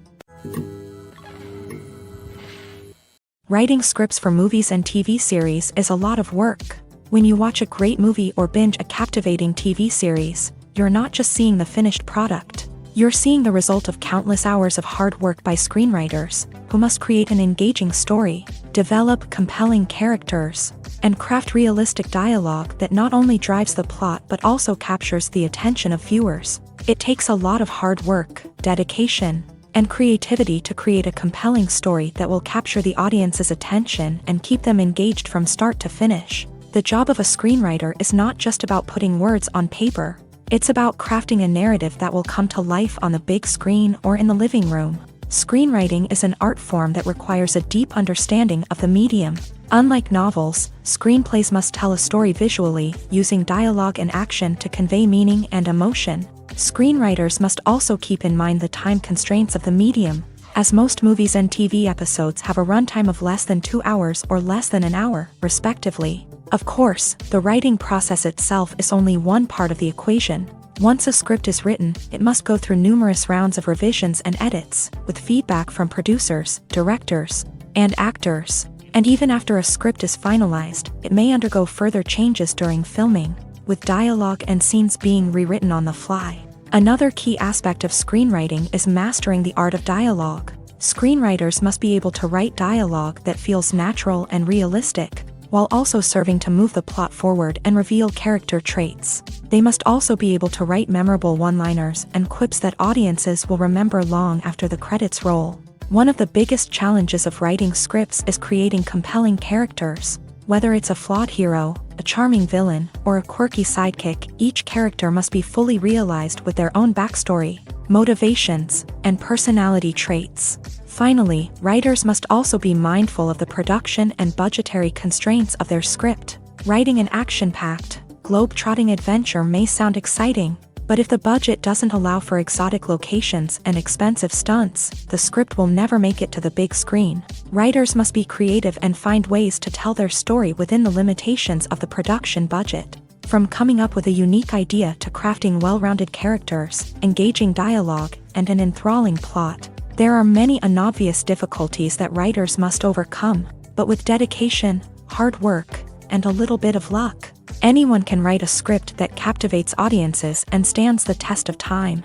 Writing scripts for movies and TV series is a lot of work. When you watch a great movie or binge a captivating TV series, you're not just seeing the finished product. You're seeing the result of countless hours of hard work by screenwriters, who must create an engaging story, develop compelling characters, and craft realistic dialogue that not only drives the plot but also captures the attention of viewers. It takes a lot of hard work, dedication, and creativity to create a compelling story that will capture the audience's attention and keep them engaged from start to finish. The job of a screenwriter is not just about putting words on paper. It's about crafting a narrative that will come to life on the big screen or in the living room. Screenwriting is an art form that requires a deep understanding of the medium. Unlike novels, screenplays must tell a story visually, using dialogue and action to convey meaning and emotion. Screenwriters must also keep in mind the time constraints of the medium, as most movies and TV episodes have a runtime of less than 2 hours or less than an hour, respectively. Of course, the writing process itself is only one part of the equation. Once a script is written, it must go through numerous rounds of revisions and edits, with feedback from producers, directors, and actors. And even after a script is finalized, it may undergo further changes during filming, with dialogue and scenes being rewritten on the fly. Another key aspect of screenwriting is mastering the art of dialogue. Screenwriters must be able to write dialogue that feels natural and realistic, while also serving to move the plot forward and reveal character traits. They must also be able to write memorable one-liners and quips that audiences will remember long after the credits roll. One of the biggest challenges of writing scripts is creating compelling characters. Whether it's a flawed hero, a charming villain, or a quirky sidekick, each character must be fully realized with their own backstory, motivations, and personality traits. Finally, writers must also be mindful of the production and budgetary constraints of their script. Writing an action-packed, globe-trotting adventure may sound exciting, but if the budget doesn't allow for exotic locations and expensive stunts, the script will never make it to the big screen. Writers must be creative and find ways to tell their story within the limitations of the production budget. From coming up with a unique idea to crafting well-rounded characters, engaging dialogue, and an enthralling plot, there are many unobvious difficulties that writers must overcome, but with dedication, hard work, and a little bit of luck, anyone can write a script that captivates audiences and stands the test of time.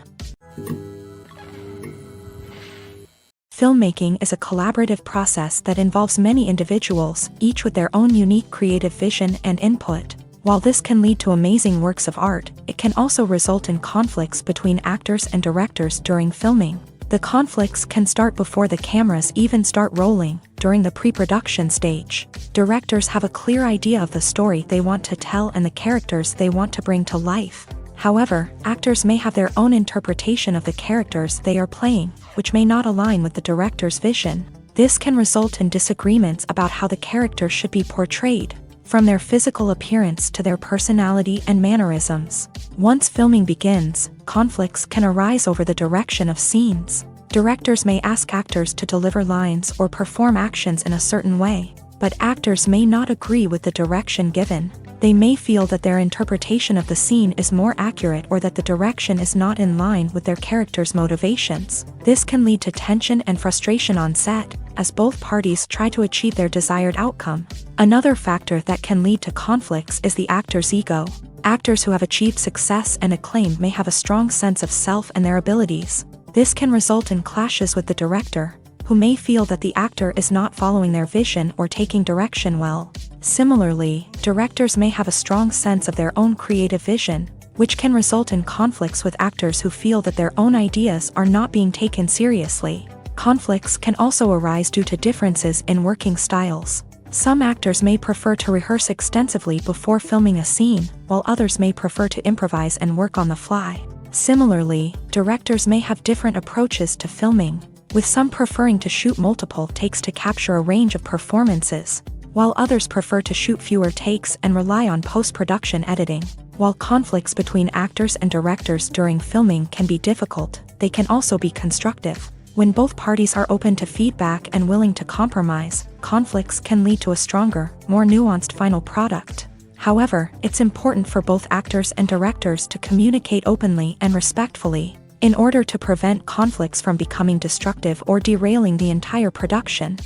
Filmmaking is a collaborative process that involves many individuals, each with their own unique creative vision and input. While this can lead to amazing works of art, it can also result in conflicts between actors and directors during filming. The conflicts can start before the cameras even start rolling, during the pre-production stage. Directors have a clear idea of the story they want to tell and the characters they want to bring to life. However, actors may have their own interpretation of the characters they are playing, which may not align with the director's vision. This can result in disagreements about how the character should be portrayed, from their physical appearance to their personality and mannerisms. Once filming begins, conflicts can arise over the direction of scenes. Directors may ask actors to deliver lines or perform actions in a certain way, but actors may not agree with the direction given. They may feel that their interpretation of the scene is more accurate or that the direction is not in line with their character's motivations. This can lead to tension and frustration on set, as both parties try to achieve their desired outcome. Another factor that can lead to conflicts is the actor's ego. Actors who have achieved success and acclaim may have a strong sense of self and their abilities. This can result in clashes with the director, who may feel that the actor is not following their vision or taking direction well. Similarly, directors may have a strong sense of their own creative vision, which can result in conflicts with actors who feel that their own ideas are not being taken seriously. Conflicts can also arise due to differences in working styles. Some actors may prefer to rehearse extensively before filming a scene, while others may prefer to improvise and work on the fly. Similarly, directors may have different approaches to filming, with some preferring to shoot multiple takes to capture a range of performances, while others prefer to shoot fewer takes and rely on post-production editing. While conflicts between actors and directors during filming can be difficult, they can also be constructive. When both parties are open to feedback and willing to compromise, conflicts can lead to a stronger, more nuanced final product. However, it's important for both actors and directors to communicate openly and respectfully, in order to prevent conflicts from becoming destructive or derailing the entire production.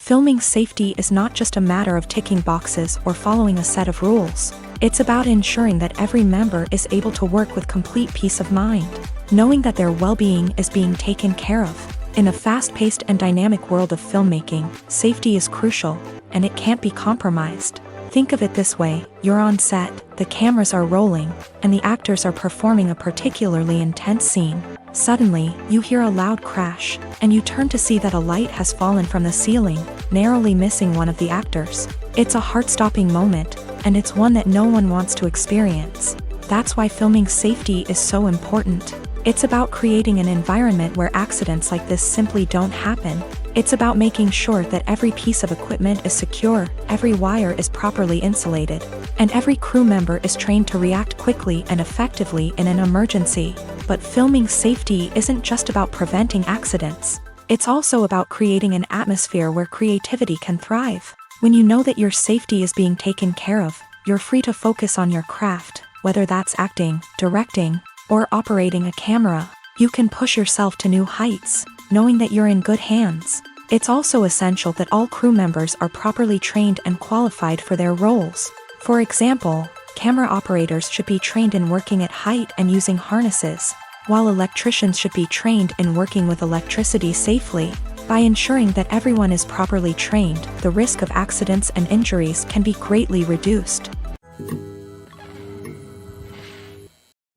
Filming safety is not just a matter of ticking boxes or following a set of rules. It's about ensuring that every member is able to work with complete peace of mind, knowing that their well-being is being taken care of. In a fast-paced and dynamic world of filmmaking, safety is crucial, and it can't be compromised. Think of it this way: you're on set, the cameras are rolling, and the actors are performing a particularly intense scene. Suddenly, you hear a loud crash, and you turn to see that a light has fallen from the ceiling, narrowly missing one of the actors. It's a heart-stopping moment, and it's one that no one wants to experience. That's why filming safety is so important. It's about creating an environment where accidents like this simply don't happen. It's about making sure that every piece of equipment is secure, every wire is properly insulated, and every crew member is trained to react quickly and effectively in an emergency. But filming safety isn't just about preventing accidents. It's also about creating an atmosphere where creativity can thrive. When you know that your safety is being taken care of, you're free to focus on your craft, whether that's acting, directing, or operating a camera. You can push yourself to new heights. knowing that you're in good hands. It's also essential that all crew members are properly trained and qualified for their roles. For example, camera operators should be trained in working at height and using harnesses, while electricians should be trained in working with electricity safely. By ensuring that everyone is properly trained, the risk of accidents and injuries can be greatly reduced.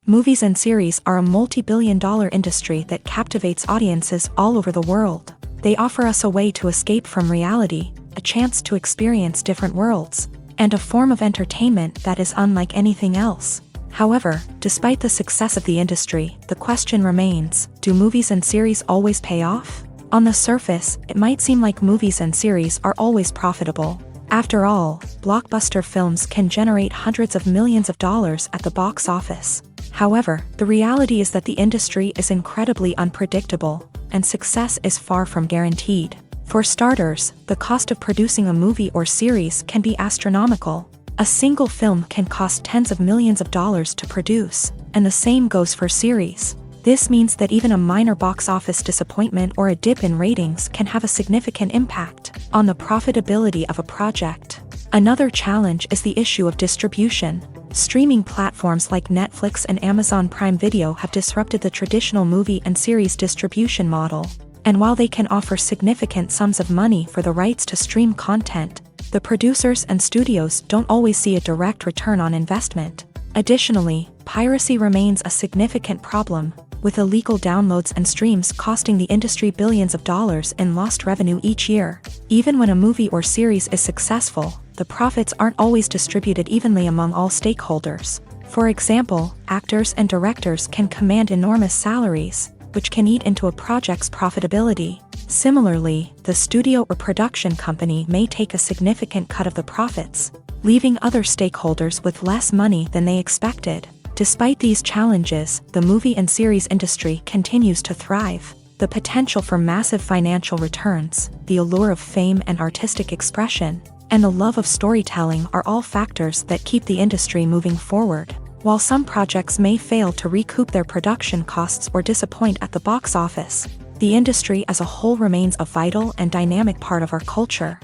Movies and series are a multi-billion-dollar industry that captivates audiences all over the world. They offer us a way to escape from reality, a chance to experience different worlds, and a form of entertainment that is unlike anything else. However, despite the success of the industry, the question remains, do movies and series always pay off? On the surface, it might seem like movies and series are always profitable. After all, blockbuster films can generate hundreds of millions of dollars at the box office. However, the reality is that the industry is incredibly unpredictable, and success is far from guaranteed. For starters, the cost of producing a movie or series can be astronomical. A single film can cost tens of millions of dollars to produce, and the same goes for series. This means that even a minor box office disappointment or a dip in ratings can have a significant impact on the profitability of a project. Another challenge is the issue of distribution. Streaming platforms like Netflix and Amazon Prime Video have disrupted the traditional movie and series distribution model. And while they can offer significant sums of money for the rights to stream content, the producers and studios don't always see a direct return on investment. Additionally, piracy remains a significant problem, with illegal downloads and streams costing the industry billions of dollars in lost revenue each year. Even when a movie or series is successful, the profits aren't always distributed evenly among all stakeholders. For example, actors and directors can command enormous salaries, which can eat into a project's profitability. Similarly, the studio or production company may take a significant cut of the profits, leaving other stakeholders with less money than they expected. Despite these challenges, the movie and series industry continues to thrive. The potential for massive financial returns, the allure of fame and artistic expression, and the love of storytelling are all factors that keep the industry moving forward. While some projects may fail to recoup their production costs or disappoint at the box office, the industry as a whole remains a vital and dynamic part of our culture.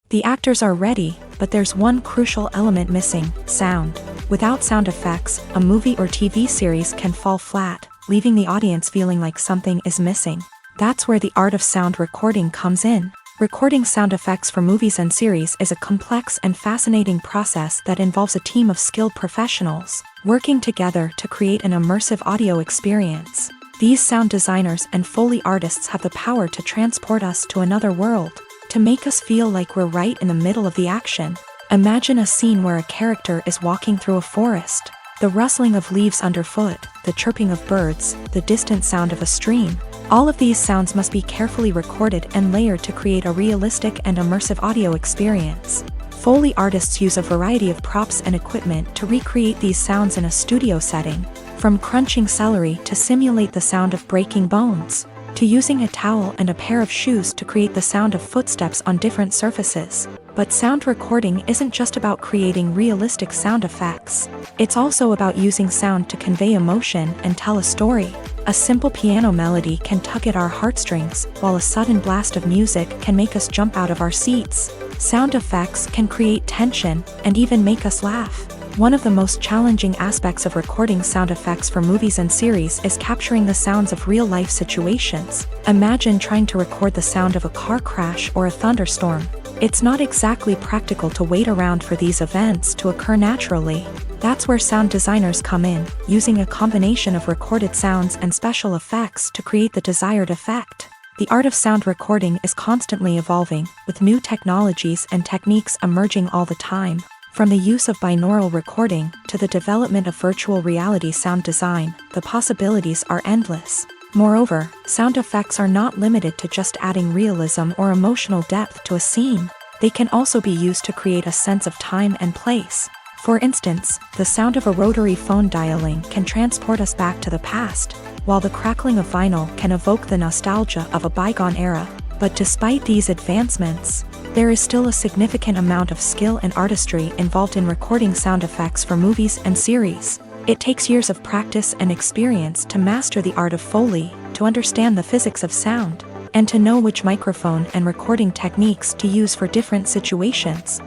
The actors are ready, but there's one crucial element missing: sound. Without sound effects, a movie or TV series can fall flat, leaving the audience feeling like something is missing. That's where the art of sound recording comes in. Recording sound effects for movies and series is a complex and fascinating process that involves a team of skilled professionals working together to create an immersive audio experience. These sound designers and Foley artists have the power to transport us to another world, to make us feel like we're right in the middle of the action. Imagine a scene where a character is walking through a forest. The rustling of leaves underfoot, the chirping of birds, the distant sound of a stream. All of these sounds must be carefully recorded and layered to create a realistic and immersive audio experience. Foley artists use a variety of props and equipment to recreate these sounds in a studio setting, from crunching celery to simulate the sound of breaking bones, to using a towel and a pair of shoes to create the sound of footsteps on different surfaces. But sound recording isn't just about creating realistic sound effects. It's also about using sound to convey emotion and tell a story. A simple piano melody can tug at our heartstrings, while a sudden blast of music can make us jump out of our seats. Sound effects can create tension and even make us laugh. One of the most challenging aspects of recording sound effects for movies and series is capturing the sounds of real-life situations. Imagine trying to record the sound of a car crash or a thunderstorm. It's not exactly practical to wait around for these events to occur naturally. That's where sound designers come in, using a combination of recorded sounds and special effects to create the desired effect. The art of sound recording is constantly evolving, with new technologies and techniques emerging all the time. From the use of binaural recording to the development of virtual reality sound design, the possibilities are endless. Moreover, sound effects are not limited to just adding realism or emotional depth to a scene. They can also be used to create a sense of time and place. For instance, the sound of a rotary phone dialing can transport us back to the past, while the crackling of vinyl can evoke the nostalgia of a bygone era. But despite these advancements, there is still a significant amount of skill and artistry involved in recording sound effects for movies and series. It takes years of practice and experience to master the art of Foley, to understand the physics of sound, and to know which microphone and recording techniques to use for different situations.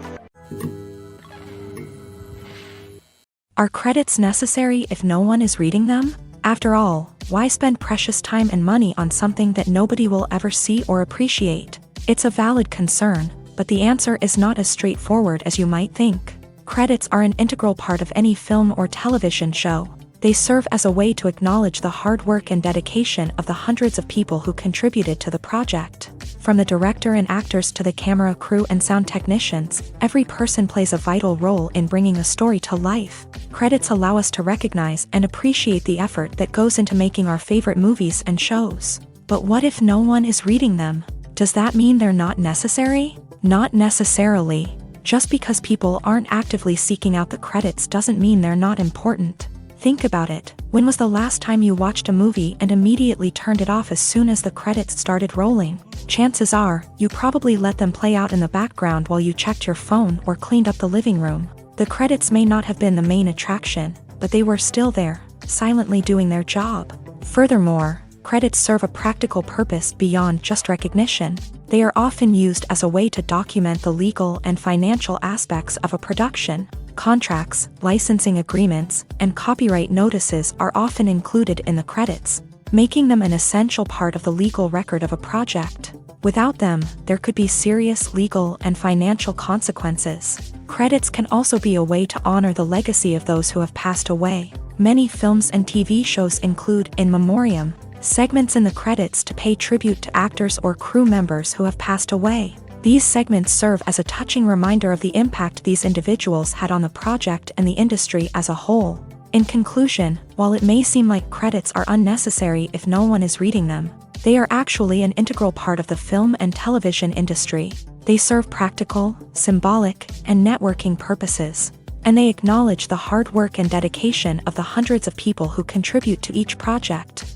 Are credits necessary if no one is reading them? After all, why spend precious time and money on something that nobody will ever see or appreciate? It's a valid concern, but the answer is not as straightforward as you might think. Credits are an integral part of any film or television show. They serve as a way to acknowledge the hard work and dedication of the hundreds of people who contributed to the project. From the director and actors to the camera crew and sound technicians, every person plays a vital role in bringing a story to life. Credits allow us to recognize and appreciate the effort that goes into making our favorite movies and shows. But what if no one is reading them? Does that mean they're not necessary? Not necessarily. Just because people aren't actively seeking out the credits doesn't mean they're not important. Think about it. When was the last time you watched a movie and immediately turned it off as soon as the credits started rolling? Chances are, you probably let them play out in the background while you checked your phone or cleaned up the living room. The credits may not have been the main attraction, but they were still there, silently doing their job. Furthermore, credits serve a practical purpose beyond just recognition. They are often used as a way to document the legal and financial aspects of a production. Contracts, licensing agreements, and copyright notices are often included in the credits, making them an essential part of the legal record of a project. Without them, there could be serious legal and financial consequences. Credits can also be a way to honor the legacy of those who have passed away. Many films and TV shows include in memoriam segments in the credits to pay tribute to actors or crew members who have passed away. These segments serve as a touching reminder of the impact these individuals had on the project and the industry as a whole. In conclusion, while it may seem like credits are unnecessary if no one is reading them, they are actually an integral part of the film and television industry. They serve practical, symbolic, and networking purposes, and they acknowledge the hard work and dedication of the hundreds of people who contribute to each project.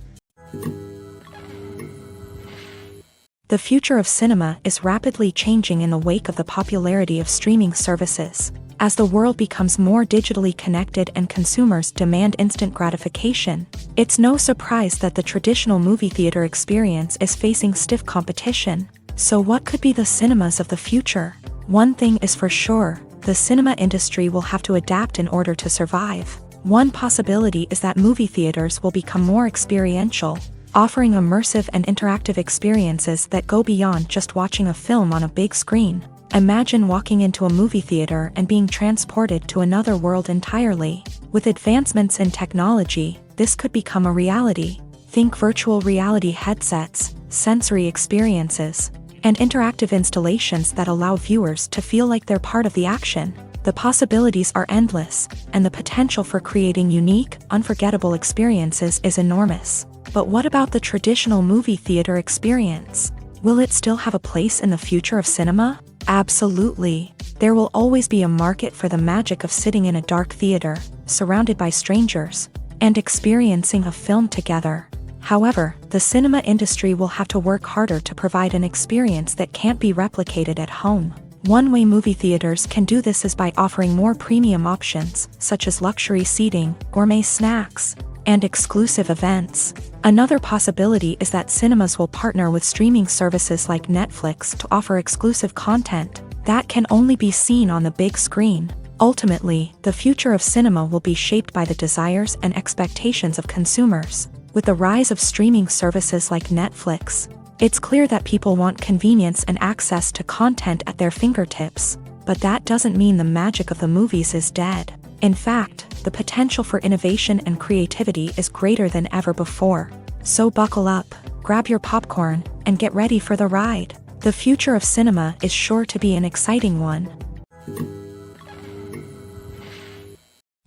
The future of cinema is rapidly changing in the wake of the popularity of streaming services. As the world becomes more digitally connected and consumers demand instant gratification, it's no surprise that the traditional movie theater experience is facing stiff competition. So what could be the cinemas of the future? One thing is for sure, the cinema industry will have to adapt in order to survive. One possibility is that movie theaters will become more experiential, offering immersive and interactive experiences that go beyond just watching a film on a big screen. Imagine walking into a movie theater and being transported to another world entirely. With advancements in technology, this could become a reality. Think virtual reality headsets, sensory experiences, and interactive installations that allow viewers to feel like they're part of the action. The possibilities are endless, and the potential for creating unique, unforgettable experiences is enormous. But what about the traditional movie theater experience? Will it still have a place in the future of cinema? Absolutely. There will always be a market for the magic of sitting in a dark theater, surrounded by strangers, and experiencing a film together. However, the cinema industry will have to work harder to provide an experience that can't be replicated at home. One way movie theaters can do this is by offering more premium options, such as luxury seating, gourmet snacks, and exclusive events. Another possibility is that cinemas will partner with streaming services like Netflix to offer exclusive content that can only be seen on the big screen. Ultimately, the future of cinema will be shaped by the desires and expectations of consumers. With the rise of streaming services like Netflix, it's clear that people want convenience and access to content at their fingertips. But that doesn't mean the magic of the movies is dead. In fact, the potential for innovation and creativity is greater than ever before. So buckle up, grab your popcorn, and get ready for the ride. The future of cinema is sure to be an exciting one.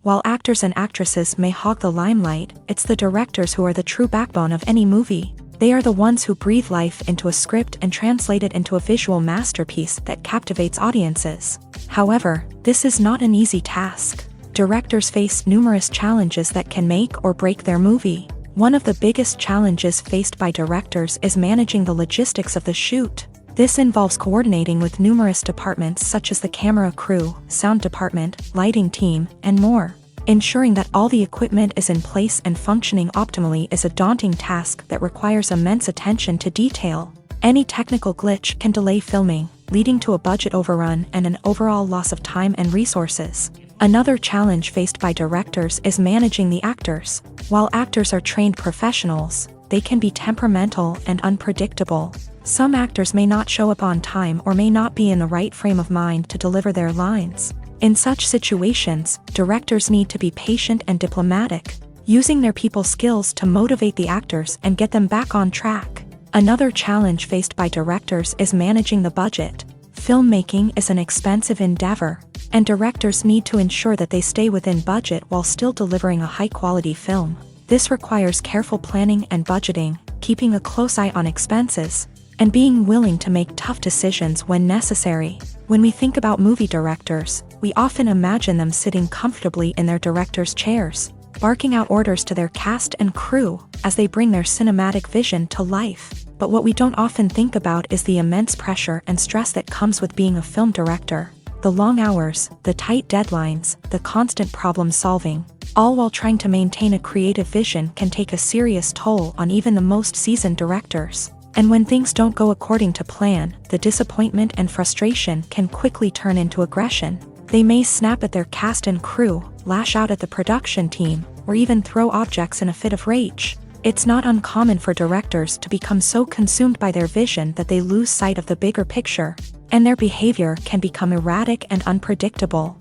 While actors and actresses may hog the limelight, it's the directors who are the true backbone of any movie. They are the ones who breathe life into a script and translate it into a visual masterpiece that captivates audiences. However, this is not an easy task. Directors face numerous challenges that can make or break their movie. One of the biggest challenges faced by directors is managing the logistics of the shoot. This involves coordinating with numerous departments such as the camera crew, sound department, lighting team, and more. Ensuring that all the equipment is in place and functioning optimally is a daunting task that requires immense attention to detail. Any technical glitch can delay filming, leading to a budget overrun and an overall loss of time and resources. Another challenge faced by directors is managing the actors. While actors are trained professionals, they can be temperamental and unpredictable. Some actors may not show up on time or may not be in the right frame of mind to deliver their lines. In such situations, directors need to be patient and diplomatic, using their people skills to motivate the actors and get them back on track. Another challenge faced by directors is managing the budget. Filmmaking is an expensive endeavor, and directors need to ensure that they stay within budget while still delivering a high-quality film. This requires careful planning and budgeting, keeping a close eye on expenses, and being willing to make tough decisions when necessary. When we think about movie directors, we often imagine them sitting comfortably in their director's chairs, barking out orders to their cast and crew as they bring their cinematic vision to life. But what we don't often think about is the immense pressure and stress that comes with being a film director. The long hours, the tight deadlines, the constant problem solving, all while trying to maintain a creative vision can take a serious toll on even the most seasoned directors. And when things don't go according to plan, the disappointment and frustration can quickly turn into aggression. They may snap at their cast and crew, lash out at the production team, or even throw objects in a fit of rage. It's not uncommon for directors to become so consumed by their vision that they lose sight of the bigger picture, and their behavior can become erratic and unpredictable.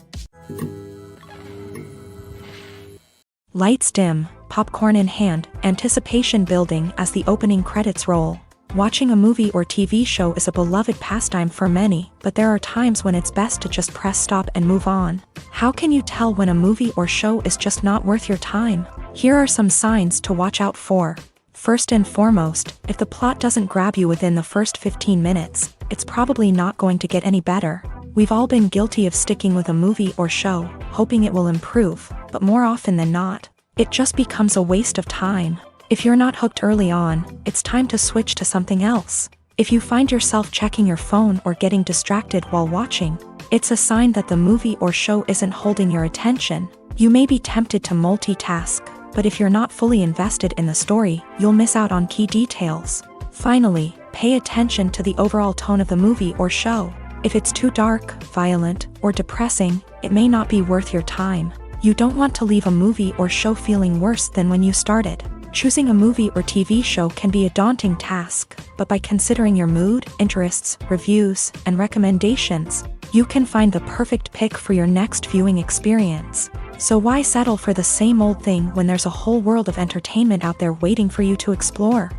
Lights dim, popcorn in hand, anticipation building as the opening credits roll. Watching a movie or TV show is a beloved pastime for many, but there are times when it's best to just press stop and move on. How can you tell when a movie or show is just not worth your time? Here are some signs to watch out for. First and foremost, if the plot doesn't grab you within the first 15 minutes, it's probably not going to get any better. We've all been guilty of sticking with a movie or show, hoping it will improve, but more often than not, it just becomes a waste of time. If you're not hooked early on, it's time to switch to something else. If you find yourself checking your phone or getting distracted while watching, it's a sign that the movie or show isn't holding your attention. You may be tempted to multitask, but if you're not fully invested in the story, you'll miss out on key details. Finally, pay attention to the overall tone of the movie or show. If it's too dark, violent, or depressing, it may not be worth your time. You don't want to leave a movie or show feeling worse than when you started. Choosing a movie or TV show can be a daunting task, but by considering your mood, interests, reviews, and recommendations, you can find the perfect pick for your next viewing experience. So why settle for the same old thing when there's a whole world of entertainment out there waiting for you to explore?